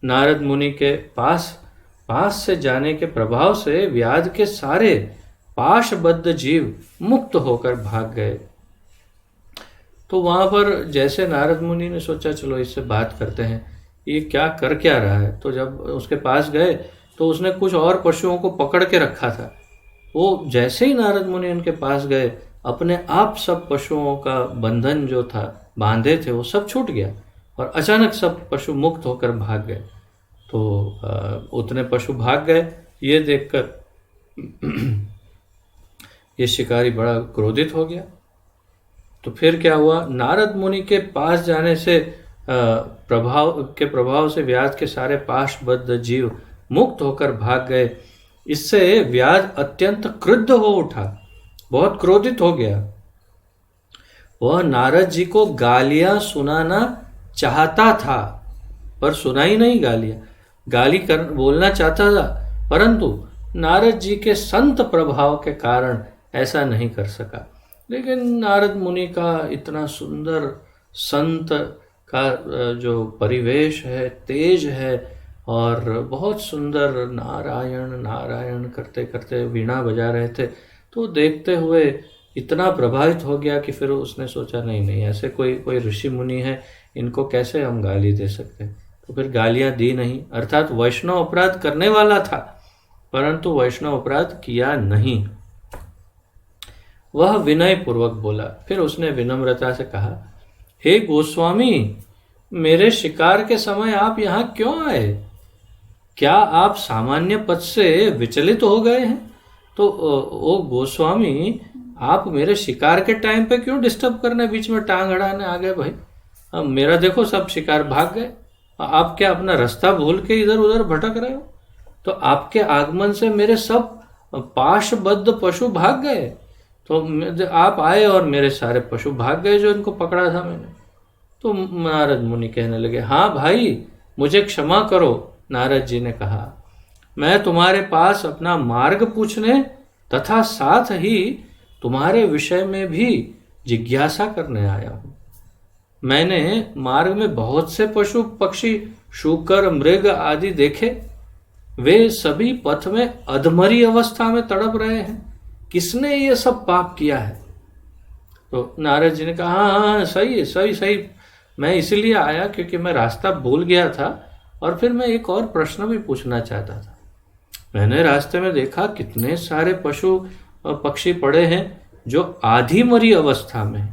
S1: नारद मुनि के पास से जाने के प्रभाव से व्याध के सारे पाशबद्ध जीव मुक्त होकर भाग गए। तो वहां पर जैसे नारद मुनि ने सोचा, चलो इससे बात करते हैं, ये क्या रहा है। तो जब उसके पास गए तो उसने कुछ और पशुओं को पकड़ के रखा था। वो जैसे ही नारद मुनि उनके पास गए, अपने आप सब पशुओं का बंधन जो था बांधे थे वो सब छूट गया, और अचानक सब पशु मुक्त होकर भाग गए। तो उतने पशु भाग गए। ये देखकर ये शिकारी बड़ा क्रोधित हो गया। तो फिर क्या हुआ? नारद मुनि के पास जाने से प्रभाव से व्याध के सारे पाशबद्ध जीव मुक्त होकर भाग गए। इससे व्याध अत्यंत क्रुद्ध हो उठा, बहुत क्रोधित हो गया। वह नारद जी को गालियां सुनाना चाहता था, पर सुनाई नहीं गालियां। बोलना चाहता था, परंतु नारद जी के संत प्रभाव के कारण ऐसा नहीं कर सका। लेकिन नारद मुनि का इतना सुंदर संत का जो परिवेश है, तेज है, और बहुत सुंदर नारायण नारायण करते करते वीणा बजा रहे थे, तो देखते हुए इतना प्रभावित हो गया कि फिर उसने सोचा नहीं नहीं, ऐसे कोई कोई ऋषि मुनि है, इनको कैसे हम गाली दे सकते हैं। तो फिर गालियां दी नहीं, अर्थात वैष्णव अपराध करने वाला था परंतु वैष्णव अपराध किया नहीं। वह विनय पूर्वक बोला। फिर उसने विनम्रता से कहा, हे गोस्वामी, मेरे शिकार के समय आप यहाँ क्यों आए? क्या आप सामान्य पद से विचलित हो गए हैं? तो ओ गोस्वामी, आप मेरे शिकार के टाइम पे क्यों डिस्टर्ब करने, बीच में टांग अड़ाने आ गए भाई? अब मेरा देखो सब शिकार भाग गए, आप क्या अपना रास्ता भूल के इधर उधर भटक रहे हो? तो आपके आगमन से मेरे सब पाशबद्ध पशु भाग गए, तो आप आए और मेरे सारे पशु भाग गए जो इनको पकड़ा था मैंने। तो नारद मुनि कहने लगे, हाँ भाई, मुझे क्षमा करो। नारद जी ने कहा, मैं तुम्हारे पास अपना मार्ग पूछने तथा साथ ही तुम्हारे विषय में भी जिज्ञासा करने आया हूं। मैंने मार्ग में बहुत से पशु पक्षी, शूकर, मृग आदि देखे। वे सभी पथ में अधमरी अवस्था में तड़प रहे हैं। किसने ये सब पाप किया है? तो नारद जी ने कहा, हाँ हाँ सही है, सही सही, मैं इसीलिए आया क्योंकि मैं रास्ता भूल गया था और फिर मैं एक और प्रश्न भी पूछना चाहता था। मैंने रास्ते में देखा कितने सारे पशु पक्षी पड़े हैं जो आधी मरी अवस्था में,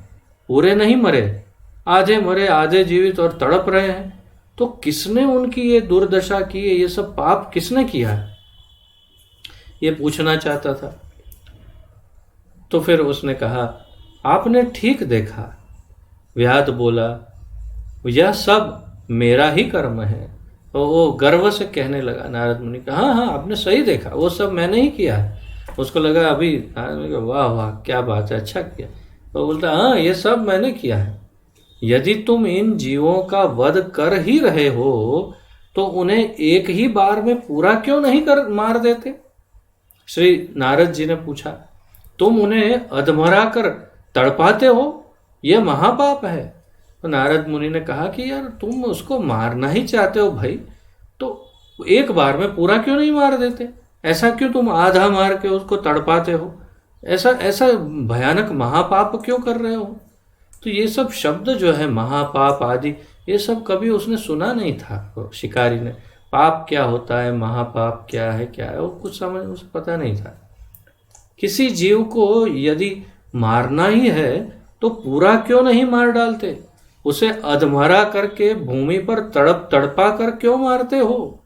S1: पूरे नहीं मरे, आधे मरे आधे जीवित और तड़प रहे हैं। तो किसने उनकी ये दुर्दशा की है? ये सब पाप किसने किया है? ये पूछना चाहता था। तो फिर उसने कहा, आपने ठीक देखा। व्याध बोला, यह सब मेरा ही कर्म है। तो वो गर्व से कहने लगा, नारद मुनि का, हाँ हाँ आपने सही देखा, वो सब मैंने ही किया है। उसको लगा अभी, वाह वाह क्या बात है, अच्छा किया। तो बोलता, हाँ ये सब मैंने किया है। यदि तुम इन जीवों का वध कर ही रहे हो तो उन्हें एक ही बार में पूरा क्यों नहीं कर मार देते? श्री नारद जी ने पूछा, तुम उन्हें अधमरा कर तड़पाते हो, यह महापाप है। तो नारद मुनि ने कहा कि यार तुम उसको मारना ही चाहते हो भाई, तो एक बार में पूरा क्यों नहीं मार देते? ऐसा क्यों तुम आधा मार के उसको तड़पाते हो? ऐसा ऐसा भयानक महापाप क्यों कर रहे हो? तो ये सब शब्द जो है महापाप आदि, ये सब कभी उसने सुना नहीं था शिकारी ने। पाप क्या होता है, महापाप क्या है, वो कुछ समझ उसे पता नहीं था। किसी जीव को यदि मारना ही है तो पूरा क्यों नहीं मार डालते? उसे अधमरा करके भूमि पर तड़पा कर क्यों मारते हो?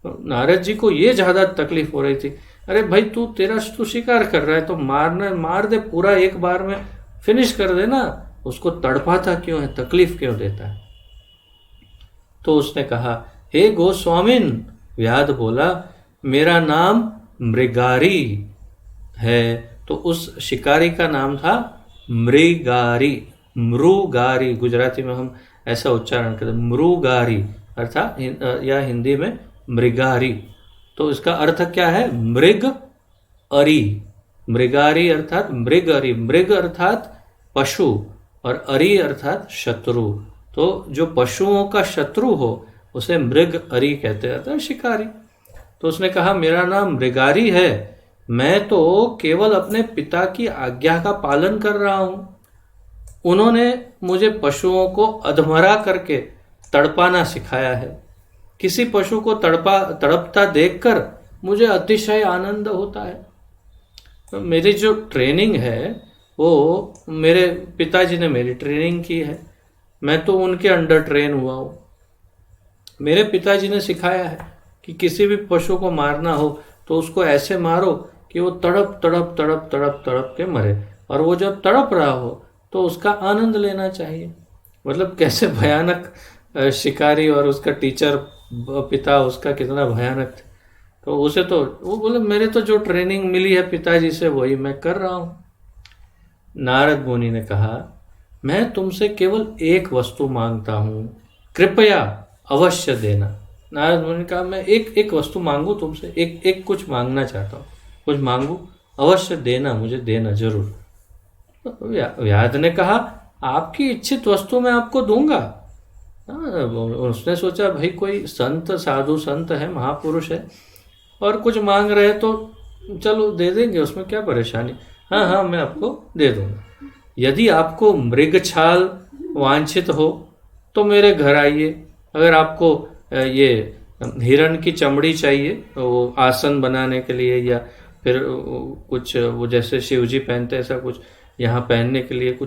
S1: नारद जी को ये ज्यादा तकलीफ हो रही थी। अरे भाई तू शिकार कर रहा है तो मार दे पूरा, एक बार में फिनिश कर देना, उसको तड़पाता क्यों है, तकलीफ क्यों देता है? तो उसने कहा, हे गोस्वामिन, व्याध बोला, मेरा नाम मृगारी है। तो उस शिकारी का नाम था मृगारी, मृगारी, गुजराती में हम ऐसा उच्चारण करते हैं, मृगारी अर्थात या हिंदी में मृगारी। तो इसका अर्थ क्या है? मृग अरी। मृगारी अर्थात मृग अरी, मृग अर्थात पशु और अरी अर्थात शत्रु। तो जो पशुओं का शत्रु हो उसे मृग अरी कहते हैं, शिकारी। तो उसने कहा, मेरा नाम मृगारी है, मैं तो केवल अपने पिता की आज्ञा का पालन कर रहा हूं। उन्होंने मुझे पशुओं को अधमरा करके तड़पाना सिखाया है। किसी पशु को तड़पता देखकर मुझे अतिशय आनंद होता है। तो मेरी जो ट्रेनिंग है वो मेरे पिताजी ने मेरी ट्रेनिंग की है, मैं तो उनके अंडर ट्रेन हुआ हूँ। मेरे पिताजी ने सिखाया है कि किसी भी पशु को मारना हो तो उसको ऐसे मारो कि वो तड़प तड़प तड़प तड़प तड़प के मरे, और वो जब तड़प रहा हो तो उसका आनंद लेना चाहिए। मतलब कैसे भयानक शिकारी, और उसका टीचर पिता उसका कितना भयानक थे। तो उसे तो वो बोले, मेरे तो जो ट्रेनिंग मिली है पिताजी से वही मैं कर रहा हूँ। नारद मुनि ने कहा, मैं तुमसे केवल एक वस्तु मांगता हूँ, कृपया अवश्य देना। नारद मुनि ने कहा मैं एक एक वस्तु मांगू तुमसे, एक एक कुछ मांगना चाहता हूँ, कुछ मांगू, अवश्य देना, मुझे देना जरूर। तो व्याध ने कहा आपकी इच्छित वस्तु मैं आपको दूंगा। उसने सोचा भाई कोई संत, साधु संत है, महापुरुष है, और कुछ मांग रहे तो चलो दे देंगे, उसमें क्या परेशानी। हाँ हाँ मैं आपको दे दूंगा। यदि आपको मृगछाल वांछित हो तो मेरे घर आइए। अगर आपको ये हिरण की चमड़ी चाहिए वो आसन बनाने के लिए, या फिर कुछ वो जैसे शिवजी पहनते ऐसा कुछ यहाँ पहनने के लिए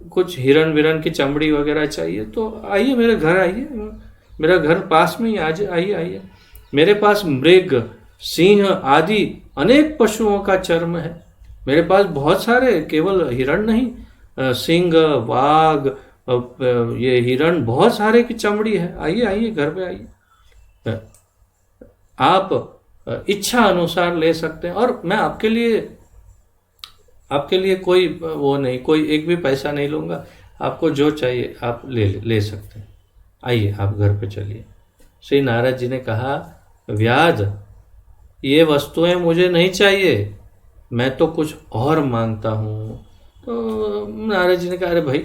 S1: कुछ हिरण विरण की चमड़ी वगैरह चाहिए तो आइए मेरे घर आइए, मेरा घर पास में ही, आज आइए आइए। मेरे पास मृग, सिंह आदि अनेक पशुओं का चर्म है। मेरे पास बहुत सारे, केवल हिरण नहीं, सिंह, वाघ, ये हिरण, बहुत सारे की चमड़ी है। आइए आइए घर पे आइए, आप इच्छा अनुसार ले सकते हैं, और मैं आपके लिए कोई वो नहीं, कोई एक भी पैसा नहीं लूंगा। आपको जो चाहिए आप ले सकते हैं। आइए आप घर पे चलिए। श्री नारद जी ने कहा व्याध ये वस्तुएं मुझे नहीं चाहिए, मैं तो कुछ और मांगता हूँ। तो नारद जी ने कहा अरे भाई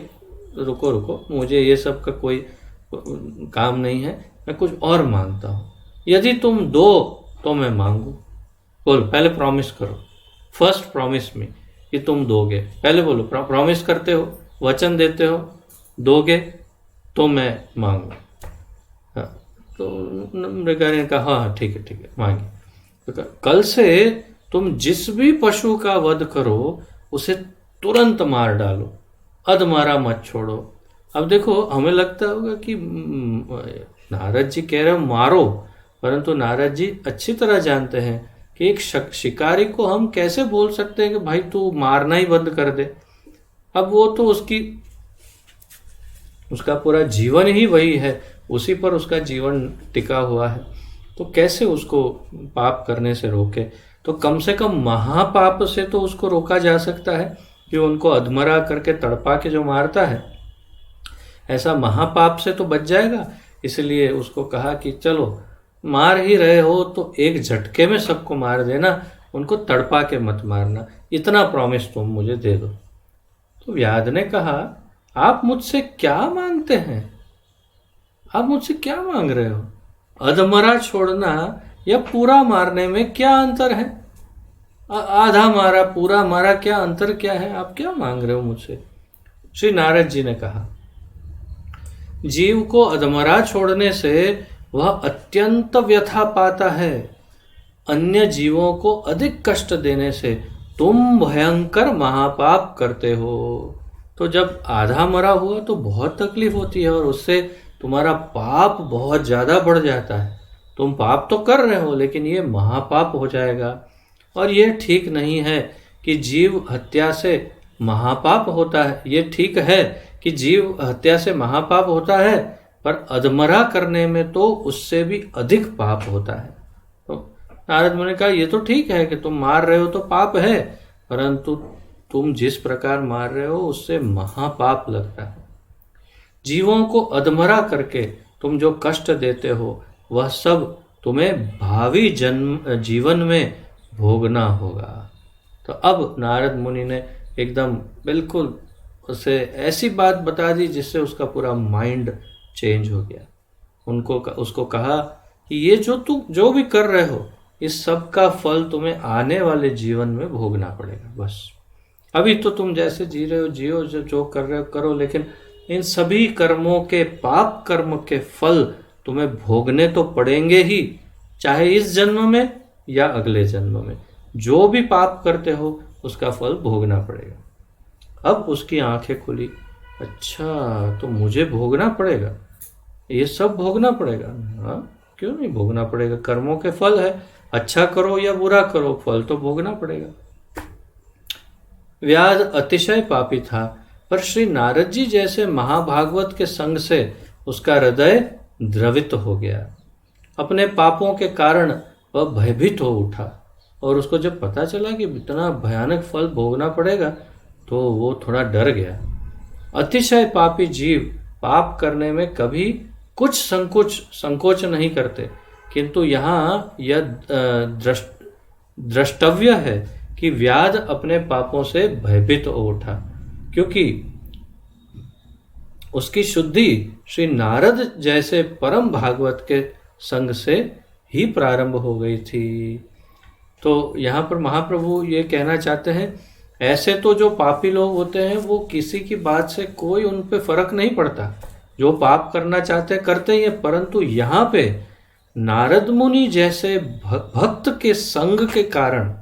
S1: रुको रुको, मुझे ये सब का कोई काम नहीं है, मैं कुछ और मांगता हूँ। यदि तुम दो तो मैं मांगू। बोलो पहले प्रॉमिस करो, फर्स्ट प्रॉमिस में कि तुम दोगे। पहले बोलो प्रॉमिस करते हो, वचन देते हो, दोगे तो मैं मांगू। हाँ, तो मृगारी ने कहा हाँ ठीक है मांगे। तो कल से तुम जिस भी पशु का वध करो उसे तुरंत मार डालो, अधमरा मत छोड़ो। अब देखो हमें लगता होगा कि नारद जी कह रहे हो मारो, परंतु नारद जी अच्छी तरह जानते हैं कि एक शिकारी को हम कैसे बोल सकते हैं कि भाई तू मारना ही बंद कर दे। अब वो तो उसका पूरा जीवन ही वही है, उसी पर उसका जीवन टिका हुआ है, तो कैसे उसको पाप करने से रोके। तो कम से कम महापाप से तो उसको रोका जा सकता है कि उनको अधमरा करके तड़पा के जो मारता है, ऐसा महापाप से तो बच जाएगा। इसलिए उसको कहा कि चलो मार ही रहे हो तो एक झटके में सबको मार देना, उनको तड़पा के मत मारना, इतना प्रॉमिस तुम मुझे दे दो। तो व्याध ने कहा आप मुझसे क्या मांगते हैं, आप मुझसे क्या मांग रहे हो? अधमरा छोड़ना या पूरा मारने में क्या अंतर है? आधा मारा पूरा मारा, क्या अंतर क्या है? आप क्या मांग रहे हो मुझसे? श्री नारद जी ने कहा जीव को अधमरा छोड़ने से वह अत्यंत व्यथा पाता है, अन्य जीवों को अधिक कष्ट देने से तुम भयंकर महापाप करते हो। तो जब आधा मरा हुआ तो बहुत तकलीफ होती है और उससे तुम्हारा पाप बहुत ज्यादा बढ़ जाता है। तुम पाप तो कर रहे हो लेकिन ये महापाप हो जाएगा। और ये ठीक नहीं है कि जीव हत्या से महापाप होता है। ये ठीक है कि जीव हत्या से महापाप होता है, पर अधमरा करने में तो उससे भी अधिक पाप होता है। तो नारद मुनि ने कहा ये तो ठीक है कि तुम मार रहे हो तो पाप है, परंतु तुम जिस प्रकार मार रहे हो उससे महापाप लगता है। जीवों को अधमरा करके तुम जो कष्ट देते हो वह सब तुम्हें भावी जीवन में भोगना होगा। तो अब नारद मुनि ने एकदम बिल्कुल उसे ऐसी बात बता दी जिससे उसका पूरा माइंड चेंज हो गया। उसको कहा कि ये जो भी कर रहे हो इस सब का फल तुम्हें आने वाले जीवन में भोगना पड़ेगा। बस अभी तो तुम जैसे जी रहे हो जियो, जो कर रहे हो करो, लेकिन इन सभी कर्मों के, पाप कर्म के फल तुम्हें भोगने तो पड़ेंगे ही, चाहे इस जन्म में या अगले जन्म में। जो भी पाप करते हो उसका फल भोगना पड़ेगा। अब उसकी आंखें खुली, अच्छा तो मुझे भोगना पड़ेगा, ये सब भोगना पड़ेगा? हाँ क्यों नहीं भोगना पड़ेगा, कर्मों के फल है, अच्छा करो या बुरा करो फल तो भोगना पड़ेगा। व्याध अतिशय पापी था, पर श्री नारद जी जैसे महाभागवत के संग से उसका हृदय द्रवित हो गया। अपने पापों के कारण वह भयभीत हो उठा, और उसको जब पता चला कि इतना भयानक फल भोगना पड़ेगा तो वो थोड़ा डर गया। अतिशय पापी जीव पाप करने में कभी कुछ संकोच नहीं करते, किंतु यहाँ यह द्रष्टव्य है कि व्याध अपने पापों से भयभीत हो उठा, क्योंकि उसकी शुद्धि श्री नारद जैसे परम भागवत के संग से ही प्रारंभ हो गई थी। तो यहाँ पर महाप्रभु ये कहना चाहते हैं, ऐसे तो जो पापी लोग होते हैं वो किसी की बात से कोई उन पे फर्क नहीं पड़ता, जो पाप करना चाहते करते ही हैं, परंतु यहाँ पे नारद मुनि जैसे भक्त के संग के कारण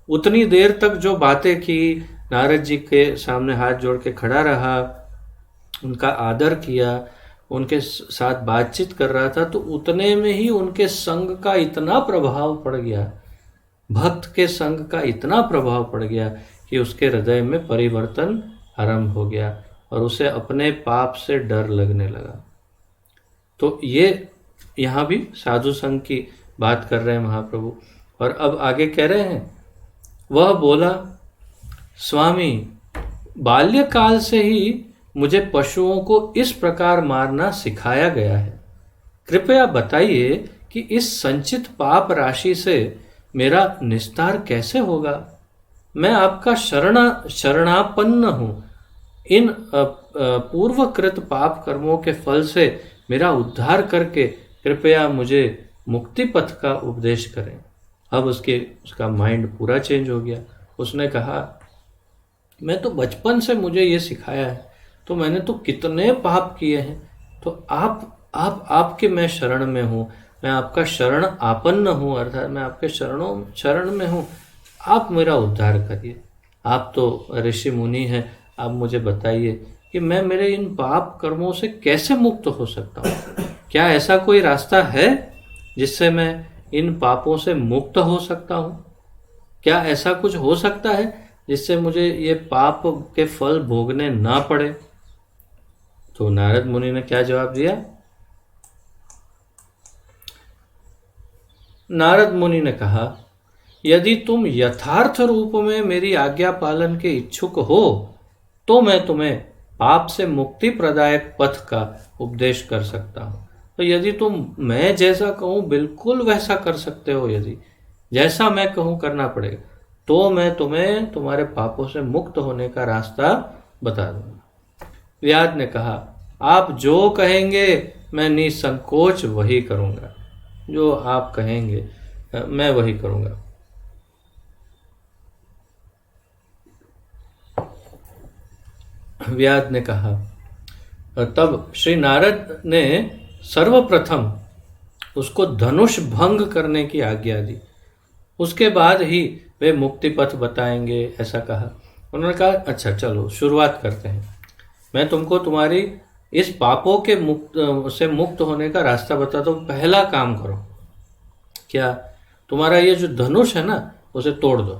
S1: उतनी देर तक जो बातें की, नारद जी के सामने हाथ जोड़ के खड़ा रहा, उनका आदर किया, उनके साथ बातचीत कर रहा था, तो उतने में ही उनके संग का इतना प्रभाव पड़ गया, भक्त के संग का इतना प्रभाव पड़ गया कि उसके हृदय में परिवर्तन आरंभ हो गया और उसे अपने पाप से डर लगने लगा। तो ये यहाँ भी साधु संग की बात कर रहे हैं महाप्रभु। और अब आगे कह रहे हैं, वह बोला, स्वामी, बाल्यकाल से ही मुझे पशुओं को इस प्रकार मारना सिखाया गया है। कृपया बताइए कि इस संचित पाप राशि से मेरा निस्तार कैसे होगा। मैं आपका शरणापन्न हूँ। इन पूर्वकृत पाप कर्मों के फल से मेरा उद्धार करके कृपया मुझे मुक्ति पथ का उपदेश करें। अब उसका माइंड पूरा चेंज हो गया। उसने कहा, मैं तो बचपन से मुझे ये सिखाया है, तो मैंने तो कितने पाप किए हैं, तो आपके मैं शरण में हूँ, मैं आपका शरण आपन्न हूँ, अर्थात मैं आपके शरण में हूँ, आप मेरा उद्धार करिए। आप तो ऋषि मुनि हैं, आप मुझे बताइए कि मैं मेरे इन पाप कर्मों से कैसे मुक्त हो सकता हूँ। क्या ऐसा कोई रास्ता है जिससे मैं इन पापों से मुक्त हो सकता हूँ? क्या ऐसा कुछ हो सकता है जिससे मुझे ये पाप के फल भोगने ना पड़े? तो नारद मुनि ने क्या जवाब दिया? नारद मुनि ने कहा, यदि तुम यथार्थ रूप में मेरी आज्ञा पालन के इच्छुक हो तो मैं तुम्हें पाप से मुक्ति प्रदायक पथ का उपदेश कर सकता हूँ। तो यदि तुम मैं जैसा कहूँ बिल्कुल वैसा कर सकते हो, यदि जैसा मैं कहूँ करना पड़ेगा, तो मैं तुम्हें तुम्हारे पापों से मुक्त होने का रास्ता बता दूंगा। व्याध ने कहा, आप जो कहेंगे मैं निसंकोच वही करूँगा। जो आप कहेंगे मैं वही करूँगा। व्याध ने कहा, तब श्री नारद ने सर्वप्रथम उसको धनुष भंग करने की आज्ञा दी। उसके बाद ही वे मुक्ति पथ बताएंगे, ऐसा कहा। उन्होंने कहा, अच्छा चलो शुरुआत करते हैं। मैं तुमको तुम्हारी इस पापों के मुक्त होने का रास्ता बताता हूँ। पहला काम करो, क्या तुम्हारा ये जो धनुष है ना, उसे तोड़ दो।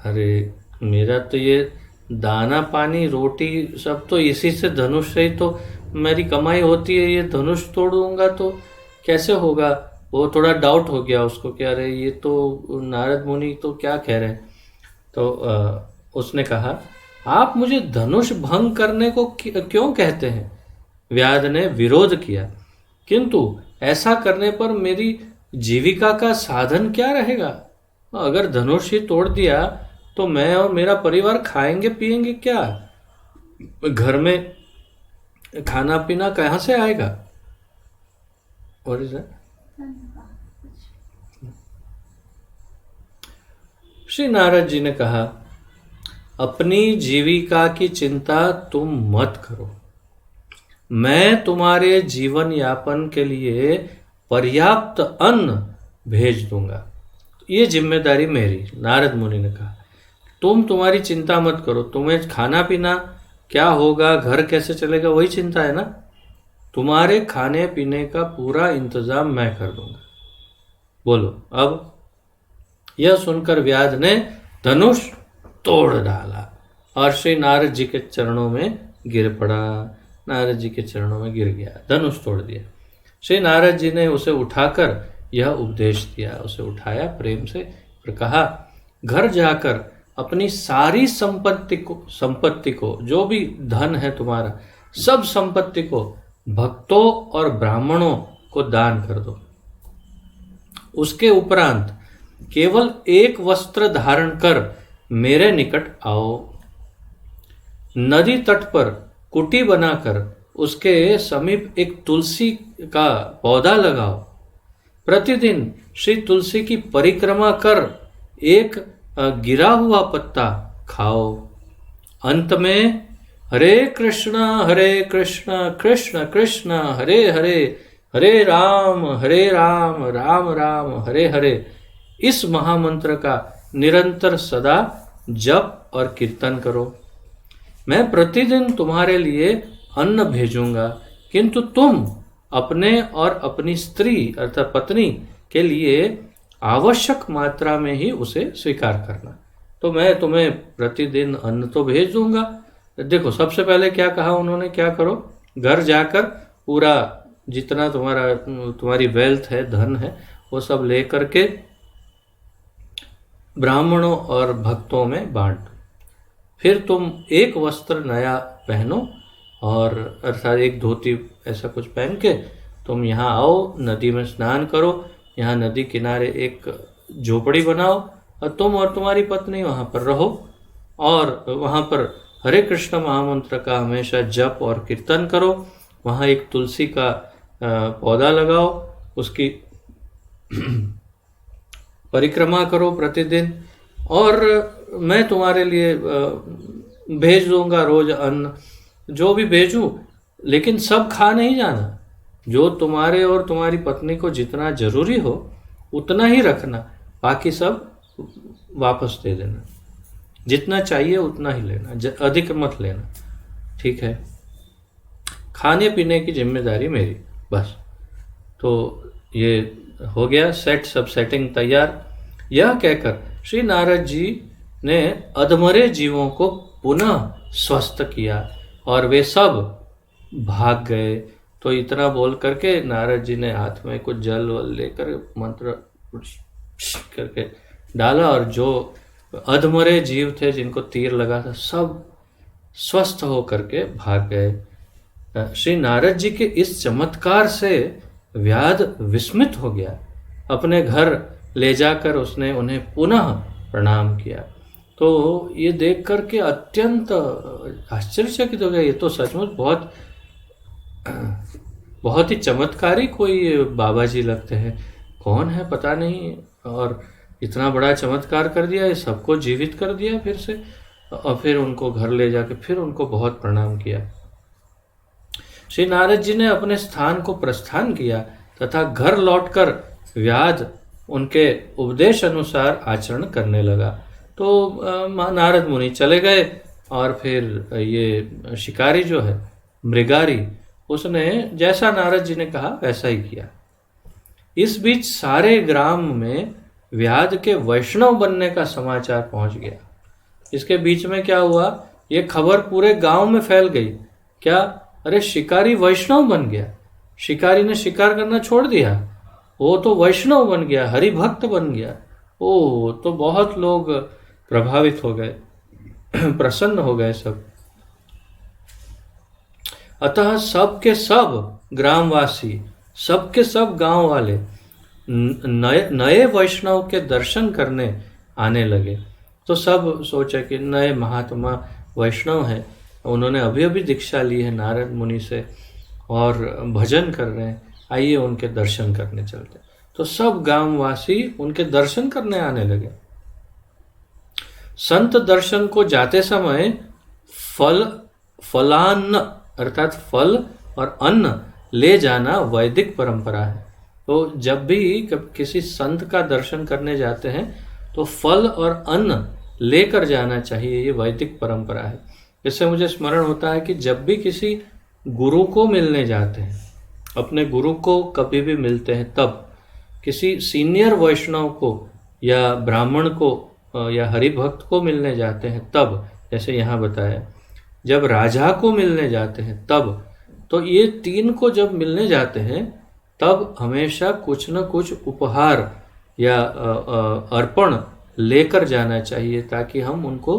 S1: अरे मेरा तो ये दाना पानी रोटी सब तो इसी से, धनुष से ही तो मेरी कमाई होती है, ये धनुष तोड़ दूंगा तो कैसे होगा? वो थोड़ा डाउट हो गया उसको कि अरे ये तो नारद मुनि तो क्या कह रहे हैं। तो उसने कहा, आप मुझे धनुष भंग करने को क्यों कहते हैं? व्याध ने विरोध किया, किंतु ऐसा करने पर मेरी जीविका का साधन क्या रहेगा? अगर धनुष ही तोड़ दिया तो मैं और मेरा परिवार खाएंगे पिएंगे क्या? घर में खाना पीना कहाँ से आएगा? और श्री नारद जी ने कहा, अपनी जीविका की चिंता तुम मत करो। मैं तुम्हारे जीवन यापन के लिए पर्याप्त अन्न भेज दूंगा। ये जिम्मेदारी मेरी। नारद मुनि ने कहा, तुम्हारी चिंता मत करो। तुम्हें खाना पीना क्या होगा, घर कैसे चलेगा, वही चिंता है ना। तुम्हारे खाने पीने का पूरा इंतजाम मैं कर दूंगा। बोलो अब। यह सुनकर व्याध ने धनुष तोड़ डाला और श्री नारद जी के चरणों में गिर पड़ा। नारद जी के चरणों में गिर गया, धनुष तोड़ दिया। श्री नारद जी ने उसे उठाकर यह उपदेश दिया। उसे उठाया प्रेम से और कहा, घर जाकर अपनी सारी संपत्ति को, जो भी धन है तुम्हारा, सब संपत्ति को भक्तों और ब्राह्मणों को दान कर दो। उसके उपरांत केवल एक वस्त्र धारण कर मेरे निकट आओ। नदी तट पर कुटी बनाकर उसके समीप एक तुलसी का पौधा लगाओ। प्रतिदिन श्री तुलसी की परिक्रमा कर एक गिरा हुआ पत्ता खाओ। अंत में हरे कृष्ण कृष्ण कृष्ण हरे हरे, हरे राम राम राम हरे हरे, इस महामंत्र का निरंतर सदा जप और कीर्तन करो। मैं प्रतिदिन तुम्हारे लिए अन्न भेजूंगा, किंतु तुम अपने और अपनी स्त्री अर्थात पत्नी के लिए आवश्यक मात्रा में ही उसे स्वीकार करना। तो मैं तुम्हें प्रतिदिन अन्न तो भेज दूंगा। देखो सबसे पहले क्या कहा उन्होंने, क्या करो, घर जाकर पूरा जितना तुम्हारी वेल्थ है, धन है, वो सब ले करके ब्राह्मणों और भक्तों में बांट दो। फिर तुम एक वस्त्र नया पहनो और अर्थात एक धोती ऐसा कुछ पहन के तुम यहाँ आओ, नदी में स्नान करो। यहाँ नदी किनारे एक झोपड़ी बनाओ और तुम और तुम्हारी पत्नी वहाँ पर रहो और वहाँ पर हरे कृष्ण महामंत्र का हमेशा जप और कीर्तन करो। वहाँ एक तुलसी का पौधा लगाओ, उसकी परिक्रमा करो प्रतिदिन, और मैं तुम्हारे लिए भेज दूंगा रोज अन्न, जो भी भेजूं, लेकिन सब खा नहीं जाना। जो तुम्हारे और तुम्हारी पत्नी को जितना जरूरी हो उतना ही रखना, बाकी सब वापस दे देना। जितना चाहिए उतना ही लेना, अधिक मत लेना, ठीक है। खाने पीने की जिम्मेदारी मेरी, बस। तो ये हो गया सेट, सब सेटिंग तैयार। यह कहकर श्री नारद जी ने अधमरे जीवों को पुनः स्वस्थ किया और वे सब भाग गए। तो इतना बोल करके नारद जी ने हाथ में कुछ जल वल लेकर मंत्र करके डाला और जो अधमरे जीव थे जिनको तीर लगा था सब स्वस्थ हो करके भाग गए। श्री नारद जी के इस चमत्कार से व्याध विस्मित हो गया। अपने घर ले जाकर उसने उन्हें पुनः प्रणाम किया। तो ये देख करके अत्यंत आश्चर्यचकित हो गया। ये तो सचमुच बहुत ही चमत्कारी कोई बाबा जी लगते हैं, कौन है पता नहीं, और इतना बड़ा चमत्कार कर दिया, ये सबको जीवित कर दिया फिर से। और फिर उनको घर ले जाके फिर उनको बहुत प्रणाम किया। श्री नारद जी ने अपने स्थान को प्रस्थान किया तथा घर लौटकर व्याध उनके उपदेश अनुसार आचरण करने लगा। तो नारद मुनि चले गए और फिर ये शिकारी जो है मृगारी, उसने जैसा नारद जी ने कहा वैसा ही किया। इस बीच सारे ग्राम में व्याध के वैष्णव बनने का समाचार पहुंच गया। इसके बीच में क्या हुआ, ये खबर पूरे गांव में फैल गई। क्या, अरे शिकारी वैष्णव बन गया, शिकारी ने शिकार करना छोड़ दिया, वो तो वैष्णव बन गया, हरि भक्त बन गया। ओ, तो बहुत लोग प्रभावित हो गए, प्रसन्न हो गए सब। अतः सब के सब ग्रामवासी, सब के सब गांव वाले नए वैष्णव के दर्शन करने आने लगे। तो सब सोचा कि नए महात्मा वैष्णव हैं, उन्होंने अभी अभी दीक्षा ली है नारद मुनि से और भजन कर रहे हैं, आइए उनके दर्शन करने चलते। तो सब गांववासी उनके दर्शन करने आने लगे। संत दर्शन को जाते समय फलान्न अर्थात फल और अन्न ले जाना वैदिक परंपरा है। तो जब भी किसी संत का दर्शन करने जाते हैं तो फल और अन्न लेकर जाना चाहिए, ये वैदिक परंपरा है। इससे मुझे स्मरण होता है कि जब भी किसी गुरु को मिलने जाते हैं, अपने गुरु को कभी भी मिलते हैं, तब किसी सीनियर वैष्णव को या ब्राह्मण को या हरिभक्त को मिलने जाते हैं तब, जैसे यहाँ बताया, जब राजा को मिलने जाते हैं तब, तो ये तीन को जब मिलने जाते हैं तब हमेशा कुछ न कुछ उपहार या अर्पण लेकर जाना चाहिए, ताकि हम उनको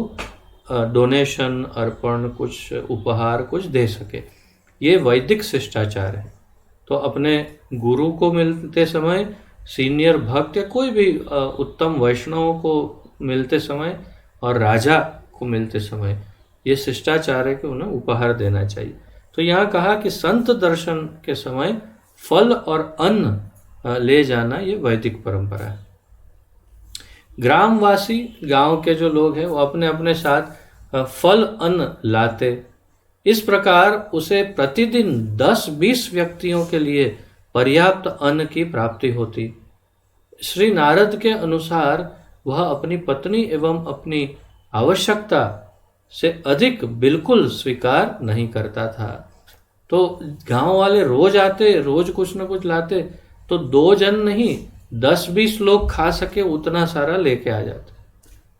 S1: डोनेशन, अर्पण, कुछ उपहार कुछ दे सके। ये वैदिक शिष्टाचार है। तो अपने गुरु को मिलते समय, सीनियर भक्त या कोई भी उत्तम वैष्णवों को मिलते समय और राजा को मिलते समय ये शिष्टाचार है कि उन्हें उपहार देना चाहिए। तो यहाँ कहा कि संत दर्शन के समय फल और अन्न ले जाना ये वैदिक परंपरा है। ग्रामवासी, गांव के जो लोग हैं वो अपने अपने साथ फल अन्न लाते। इस प्रकार उसे प्रतिदिन 10-20 व्यक्तियों के लिए पर्याप्त अन्न की प्राप्ति होती। श्री नारद के अनुसार वह अपनी पत्नी एवं अपनी आवश्यकता से अधिक बिल्कुल स्वीकार नहीं करता था। तो गांव वाले रोज आते, रोज कुछ न कुछ लाते, तो 2 जन नहीं 10-20 लोग खा सके उतना सारा लेके आ जाते,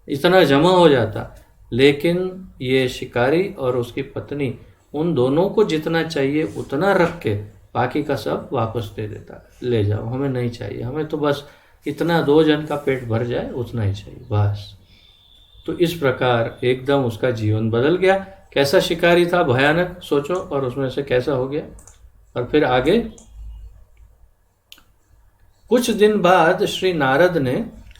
S1: इतना जमा हो जाता। लेकिन ये शिकारी और उसकी पत्नी उन दोनों को जितना चाहिए उतना रख के बाकी का सब वापस दे देता, ले जाओ, हमें नहीं चाहिए, हमें तो बस इतना 2 जन का पेट भर जाए उतना ही चाहिए बस। तो इस प्रकार एकदम उसका जीवन बदल गया। कैसा शिकारी था, भयानक, सोचो, और उसमें से कैसा हो गया। और फिर आगे कुछ दिन बाद श्री नारद ने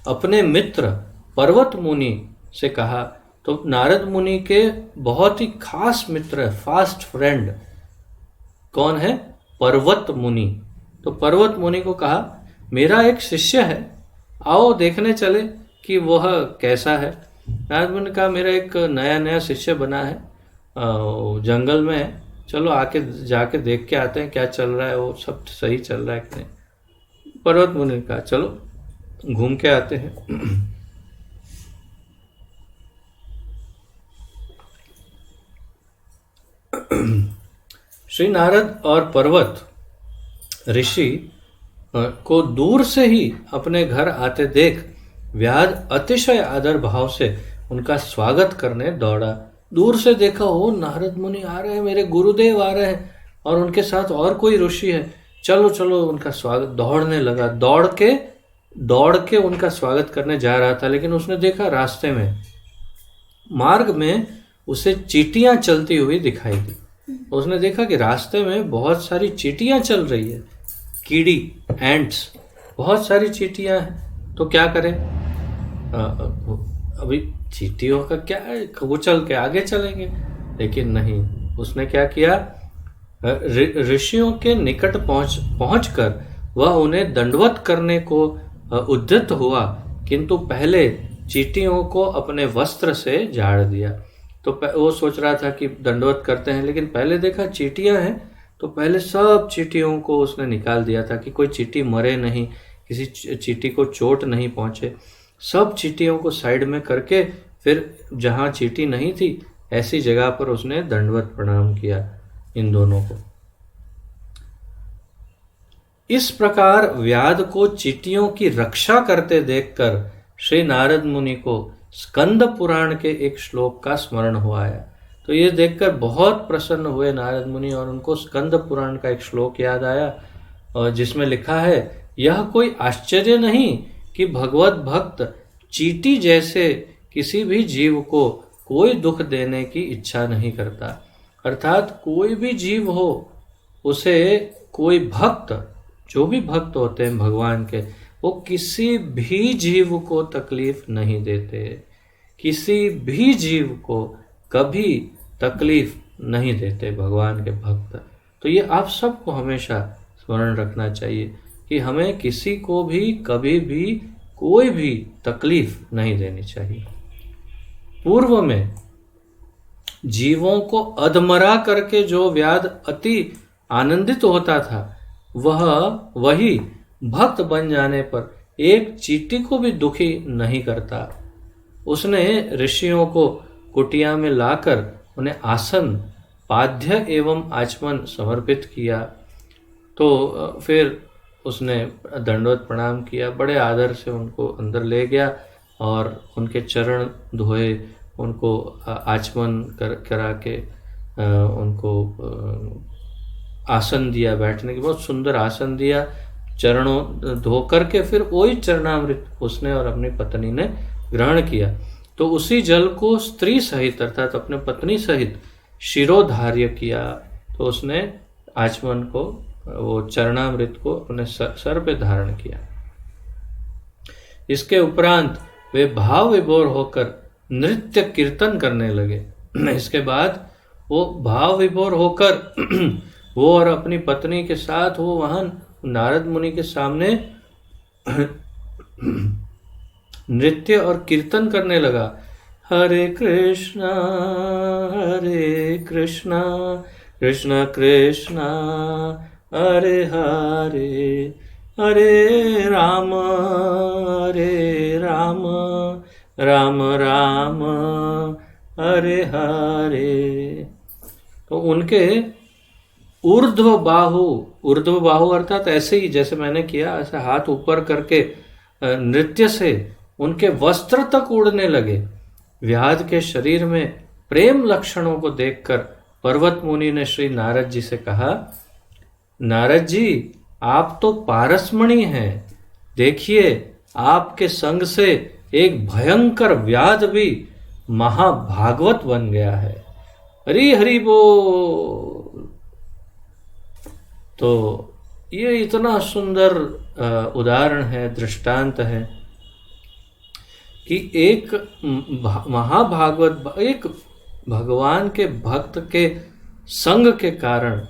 S1: अपने मित्र पर्वत मुनि से कहा। तो नारद मुनि के बहुत ही खास मित्र है, फास्ट फ्रेंड कौन है, पर्वत मुनि। तो पर्वत मुनि को कहा मेरा एक शिष्य है, आओ देखने चले कि वह कैसा है। नारद मुनि ने कहा मेरा एक नया शिष्य बना है, जंगल में है, चलो आके जाके देख के आते हैं क्या चल रहा है, वो सब सही चल रहा है कि नहीं। पर्वत मुनि ने कहा चलो घूम के आते हैं। श्री नारद और पर्वत ऋषि को दूर से ही अपने घर आते देख व्याध अतिशय आदर भाव से उनका स्वागत करने दौड़ा। दूर से देखा, हो नारद मुनि आ रहे हैं, मेरे गुरुदेव आ रहे हैं और उनके साथ और कोई ऋषि है, चलो चलो उनका स्वागत। दौड़ने लगा, दौड़ के उनका स्वागत करने जा रहा था। लेकिन उसने देखा रास्ते में, मार्ग में उसे चींटियां चलती हुई दिखाई दी। उसने देखा कि रास्ते में बहुत सारी चींटियां चल रही है, कीड़ी, एंट्स, बहुत सारी चींटियां हैं। तो क्या करें, अभी चींटियों का क्या है, वो चल के आगे चलेंगे। लेकिन नहीं, उसने क्या किया, ऋषियों के निकट पहुंचकर वह उन्हें दंडवत करने को उद्यत हुआ, किंतु पहले चींटियों को अपने वस्त्र से झाड़ दिया। तो वो सोच रहा था कि दंडवत करते हैं, लेकिन पहले देखा चींटियां हैं, तो पहले सब चींटियों को उसने निकाल दिया था कि कोई चींटी मरे नहीं, किसी चींटी को चोट नहीं पहुंचे। सब चींटियों को साइड में करके फिर जहां चींटी नहीं थी ऐसी जगह पर उसने दंडवत प्रणाम किया इन दोनों को। इस प्रकार व्याध को चींटियों की रक्षा करते देखकर श्री नारद मुनि को स्कंद पुराण के एक श्लोक का स्मरण हुआ है। तो ये देखकर बहुत प्रसन्न हुए नारद मुनि और उनको स्कंद पुराण का एक श्लोक याद आया, और जिसमें लिखा है, यह कोई आश्चर्य नहीं कि भगवत भक्त चींटी जैसे किसी भी जीव को कोई दुख देने की इच्छा नहीं करता। अर्थात कोई भी जीव हो, उसे कोई भक्त, जो भी भक्त होते हैं भगवान के, वो किसी भी जीव को तकलीफ नहीं देते, किसी भी जीव को कभी तकलीफ नहीं देते भगवान के भक्त। तो ये आप सबको हमेशा स्मरण रखना चाहिए कि हमें किसी को भी कभी भी कोई भी तकलीफ नहीं देनी चाहिए। पूर्व में जीवों को अधमरा करके जो व्याध अति आनंदित होता था, वह वही भक्त बन जाने पर एक चींटी को भी दुखी नहीं करता। उसने ऋषियों को कुटिया में लाकर उन्हें आसन, पाद्य एवं आचमन समर्पित किया। तो फिर उसने दंडवत प्रणाम किया, बड़े आदर से उनको अंदर ले गया और उनके चरण धोए, उनको आचमन करा के उनको आसन दिया, बैठने के बहुत सुंदर आसन दिया, चरणों धो करके फिर वही चरणामृत उसने और अपनी पत्नी ने ग्रहण किया। तो उसी जल को स्त्री सहित अर्थात अपने पत्नी सहित शिरोधार्य किया। तो उसने आचमन को, वो चरणामृत को अपने सर पे धारण किया। इसके उपरांत वे भाव विभोर होकर नृत्य कीर्तन करने लगे। इसके बाद वो भाव विभोर होकर वो और अपनी पत्नी के साथ वो वहां नारद मुनि के सामने नृत्य और कीर्तन करने लगा। हरे कृष्णा कृष्ण कृष्णा हरे हरे, हरे राम राम राम हरे हरे। तो उनके ऊर्ध्व बाहु अर्थात ऐसे ही जैसे मैंने किया, ऐसे हाथ ऊपर करके नृत्य से उनके वस्त्र तक उड़ने लगे। व्याध के शरीर में प्रेम लक्षणों को देखकर पर्वत मुनि ने श्री नारद जी से कहा, नारद जी आप तो पारसमणि हैं, देखिए आपके संग से एक भयंकर व्याध भी महाभागवत बन गया है। हरि हरि बोल। तो ये इतना सुंदर उदाहरण है, दृष्टांत है कि एक महाभागवत, एक भगवान के भक्त के संग के कारण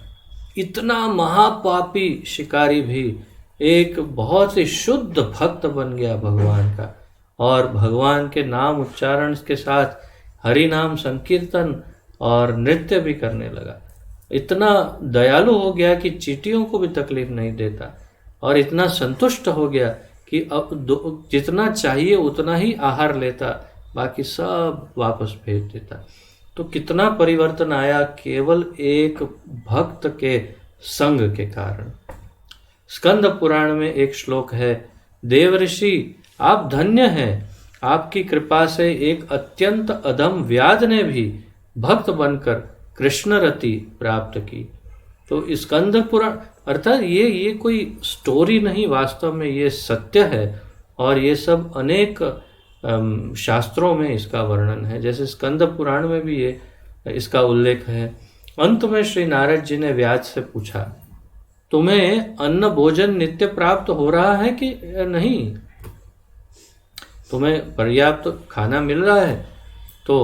S1: इतना महापापी शिकारी भी एक बहुत ही शुद्ध भक्त बन गया भगवान का, और भगवान के नाम उच्चारण के साथ हरि नाम संकीर्तन और नृत्य भी करने लगा। इतना दयालु हो गया कि चींटियों को भी तकलीफ नहीं देता, और इतना संतुष्ट हो गया कि अब जितना चाहिए उतना ही आहार लेता, बाकी सब वापस भेज देता। तो कितना परिवर्तन आया केवल एक भक्त के संग के कारण। स्कंद पुराण में एक श्लोक है, देवर्षि आप धन्य हैं, आपकी कृपा से एक अत्यंत अधम व्याध ने भी भक्त बनकर कृष्ण रति प्राप्त की। तो स्कंद पुराण अर्थात ये कोई स्टोरी नहीं, वास्तव में ये सत्य है, और ये सब अनेक शास्त्रों में इसका वर्णन है। जैसे स्कंद पुराण में भी ये इसका उल्लेख है। अंत में श्री नारद जी ने व्यास से पूछा, तुम्हें अन्न भोजन नित्य प्राप्त हो रहा है कि नहीं? तुम्हें पर्याप्त खाना मिल रहा है? तो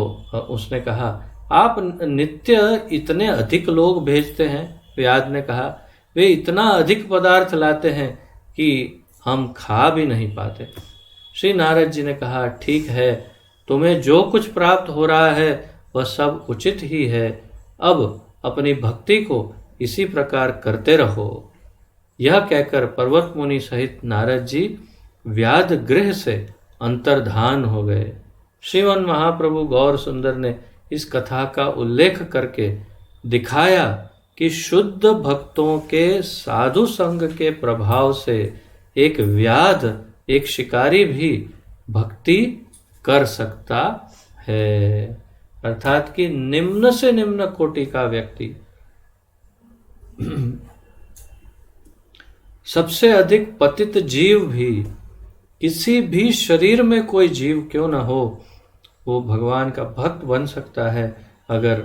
S1: उसने कहा, आप नित्य इतने अधिक लोग भेजते हैं। व्यास ने कहा, वे इतना अधिक पदार्थ लाते हैं कि हम खा भी नहीं पाते। श्री नारद जी ने कहा, ठीक है, तुम्हें जो कुछ प्राप्त हो रहा है वह सब उचित ही है। अब अपनी भक्ति को इसी प्रकार करते रहो। यह कहकर पर्वत मुनि सहित नारद जी व्याध गृह से अंतर्धान हो गए। श्रीमन महाप्रभु गौर सुंदर ने इस कथा का उल्लेख करके दिखाया कि शुद्ध भक्तों के साधु संग के प्रभाव से एक व्याध, एक शिकारी भी भक्ति कर सकता है। अर्थात कि निम्न से निम्न कोटि का व्यक्ति, सबसे अधिक पतित जीव भी, किसी भी शरीर में कोई जीव क्यों न हो, वो भगवान का भक्त बन सकता है अगर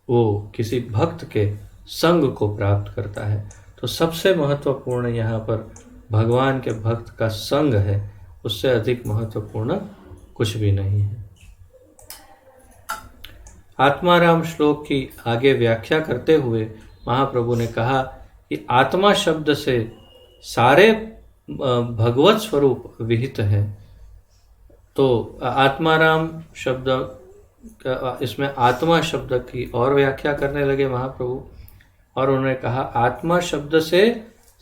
S1: वो किसी भक्त के संग को प्राप्त करता है। तो सबसे महत्वपूर्ण यहाँ पर भगवान के भक्त का संग है, उससे अधिक महत्वपूर्ण कुछ भी नहीं है। आत्माराम श्लोक की आगे व्याख्या करते हुए महाप्रभु ने कहा कि आत्मा शब्द से सारे भगवत स्वरूप विहित है। तो आत्माराम शब्द, इसमें आत्मा शब्द की और व्याख्या करने लगे महाप्रभु, और उन्होंने कहा आत्मा शब्द से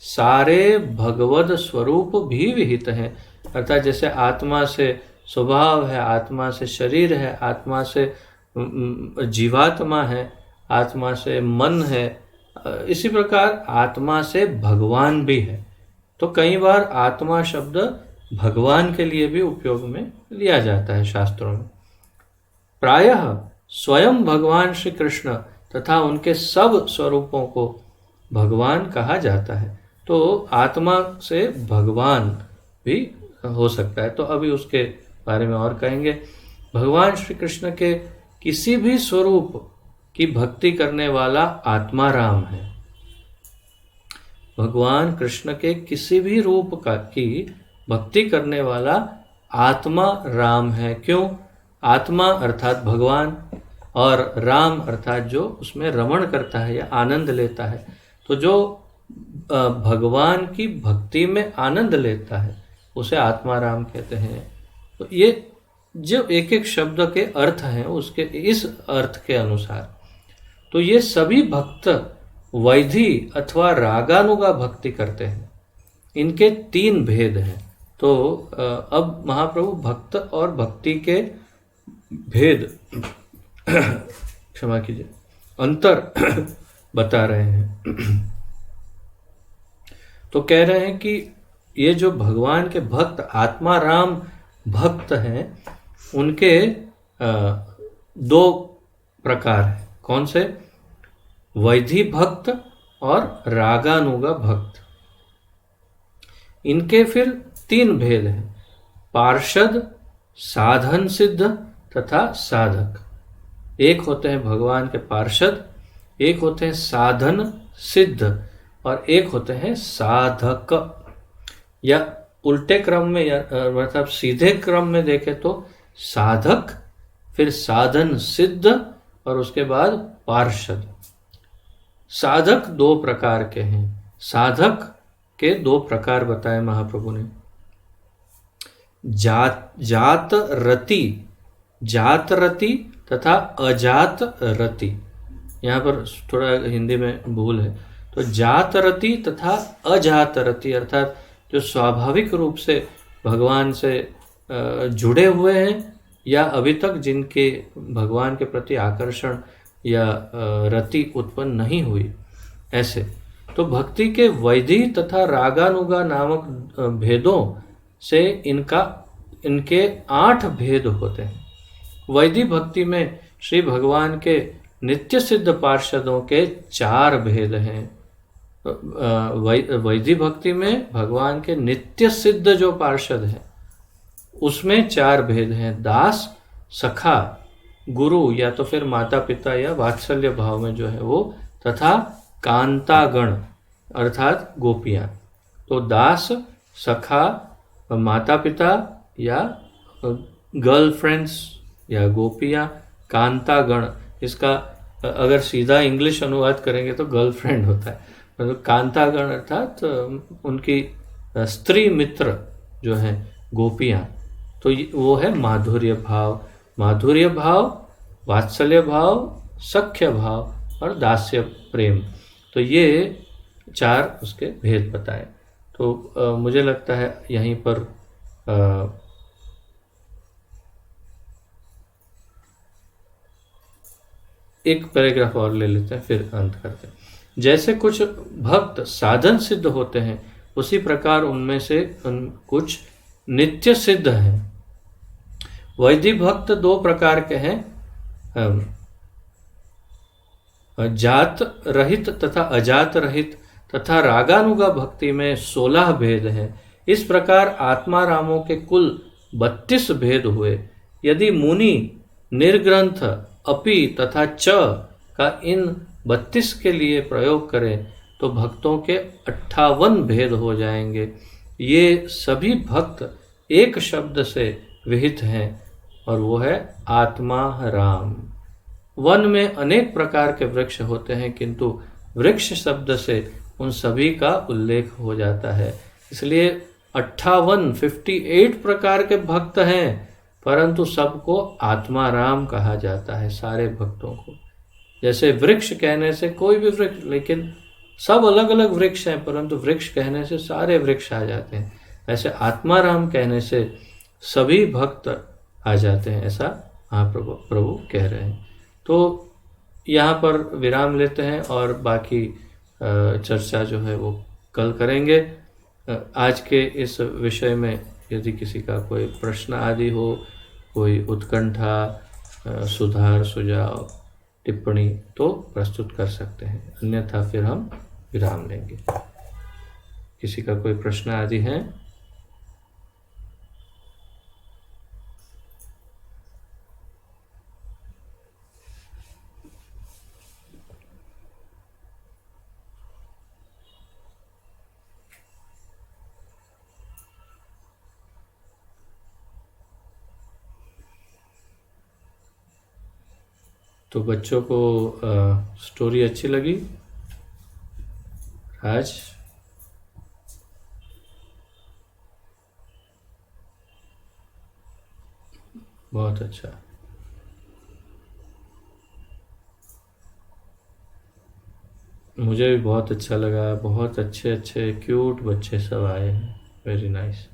S1: सारे भगवत स्वरूप भी विहित हैं। अर्थात जैसे आत्मा से स्वभाव है, आत्मा से शरीर है, आत्मा से जीवात्मा है, आत्मा से मन है, इसी प्रकार आत्मा से भगवान भी है। तो कई बार आत्मा शब्द भगवान के लिए भी उपयोग में लिया जाता है शास्त्रों में। प्रायः स्वयं भगवान श्री कृष्ण तथा उनके सब स्वरूपों को भगवान कहा जाता है। तो आत्मा से भगवान भी हो सकता है। तो अभी उसके बारे में और कहेंगे। भगवान श्री कृष्ण के किसी भी स्वरूप कि भक्ति करने वाला आत्मा राम है। भगवान कृष्ण के किसी भी रूप का की भक्ति करने वाला आत्मा राम है। क्यों? आत्मा अर्थात भगवान और राम अर्थात जो उसमें रमण करता है या आनंद लेता है। तो जो भगवान की भक्ति में आनंद लेता है उसे आत्मा राम कहते हैं। तो ये जो एक एक शब्द के अर्थ हैं उसके इस अर्थ के अनुसार तो ये सभी भक्त वैधि अथवा रागानुगा भक्ति करते हैं। इनके 3 भेद हैं। तो अब महाप्रभु भक्त और भक्ति के भेद क्षमा कीजिए अंतर बता रहे हैं। तो कह रहे हैं कि ये जो भगवान के भक्त आत्मा राम भक्त हैं उनके 2 प्रकार हैं। कौन से? वैधि भक्त और रागानुगा भक्त। इनके फिर 3 भेद हैं, पार्षद, साधन सिद्ध तथा साधक। एक होते हैं भगवान के पार्षद, एक होते हैं साधन सिद्ध और एक होते हैं साधक। या उल्टे क्रम में या मतलब सीधे क्रम में देखें तो साधक, फिर साधन सिद्ध और उसके बाद पार्षद। साधक 2 प्रकार के हैं। साधक के 2 प्रकार बताए महाप्रभु ने। जात रति तथा अजात रति। यहाँ पर थोड़ा हिंदी में भूल है। तो जात रति तथा अजात रति अर्थात जो स्वाभाविक रूप से भगवान से जुड़े हुए हैं या अभी तक जिनके भगवान के प्रति आकर्षण या रति उत्पन्न नहीं हुई, ऐसे। तो भक्ति के वैधि तथा रागानुगा नामक भेदों से इनके 8 भेद होते हैं। वैधि भक्ति में श्री भगवान के नित्य सिद्ध पार्षदों के 4 भेद हैं। वैधि भक्ति में भगवान के नित्य सिद्ध जो पार्षद हैं उसमें 4 भेद हैं, दास, सखा, गुरु या तो फिर माता पिता या वात्सल्य भाव में जो है वो, तथा कांतागण अर्थात गोपियां। तो दास, सखा, माता पिता या गर्लफ्रेंड्स या गोपियां, कांतागण। इसका अगर सीधा इंग्लिश अनुवाद करेंगे तो गर्लफ्रेंड होता है, मतलब कांतागण अर्थात उनकी स्त्री मित्र जो हैं गोपियां। तो वो है माधुर्य भाव, माधुर्य भाव, वात्सल्य भाव, सख्य भाव और दास्य प्रेम। तो ये 4 उसके भेद बताए। तो मुझे लगता है यहीं पर एक पैराग्राफ और ले लेते हैं फिर अंत करते हैं। जैसे कुछ भक्त साधन सिद्ध होते हैं उसी प्रकार उनमें से कुछ नित्य सिद्ध हैं। वैधि भक्त 2 प्रकार के हैं, जात रहित तथा अजात रहित तथा रागानुगा भक्ति में 16 भेद हैं। इस प्रकार आत्मा रामों के कुल 32 भेद हुए। यदि मुनि निर्ग्रंथ अपि तथा च का इन 32 के लिए प्रयोग करें तो भक्तों के 58 भेद हो जाएंगे। ये सभी भक्त एक शब्द से विहित हैं और वो है आत्मा राम। वन में अनेक प्रकार के वृक्ष होते हैं किंतु वृक्ष शब्द से उन सभी का उल्लेख हो जाता है। इसलिए 58 प्रकार के भक्त हैं परंतु सबको आत्मा राम कहा जाता है, सारे भक्तों को। जैसे वृक्ष कहने से कोई भी वृक्ष, लेकिन सब अलग अलग वृक्ष हैं परंतु वृक्ष कहने से सारे वृक्ष आ जाते हैं, ऐसे आत्मा राम कहने से सभी भक्त आ जाते हैं, ऐसा प्रभु कह रहे हैं। तो यहाँ पर विराम लेते हैं और बाकी चर्चा जो है वो कल करेंगे। आज के इस विषय में यदि किसी का कोई प्रश्न आदि हो, कोई उत्कंठा, सुधार, सुझाव, टिप्पणी तो प्रस्तुत कर सकते हैं, अन्यथा फिर हम विराम लेंगे। किसी का कोई प्रश्न आदि है? तो बच्चों को स्टोरी अच्छी लगी आज? बहुत अच्छा। मुझे भी बहुत अच्छा लगा, बहुत अच्छे अच्छे क्यूट बच्चे सब आए हैं, वेरी नाइस।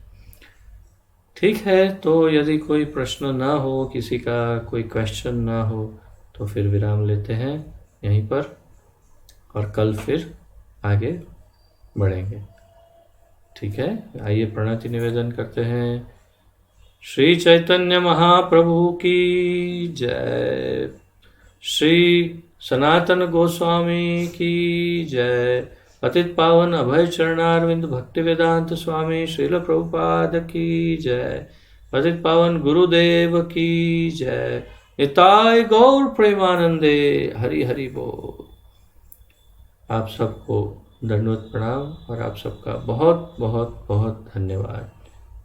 S1: ठीक है, तो यदि कोई प्रश्न ना हो, किसी का कोई क्वेश्चन ना हो, तो फिर विराम लेते हैं यहीं पर और कल फिर आगे बढ़ेंगे। ठीक है, आइए प्रणति निवेदन करते हैं। श्री चैतन्य महाप्रभु की जय। श्री सनातन गोस्वामी की जय। पतित पावन अभय चरणारविंद भक्ति वेदांत स्वामी श्रील प्रभुपाद की जय। पतित पावन गुरुदेव की जय। निताय गौर प्रेमानंदे। हरि हरि बोल। आप सबको दंडवत प्रणाम और आप सबका बहुत बहुत बहुत धन्यवाद।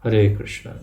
S1: हरे कृष्णा।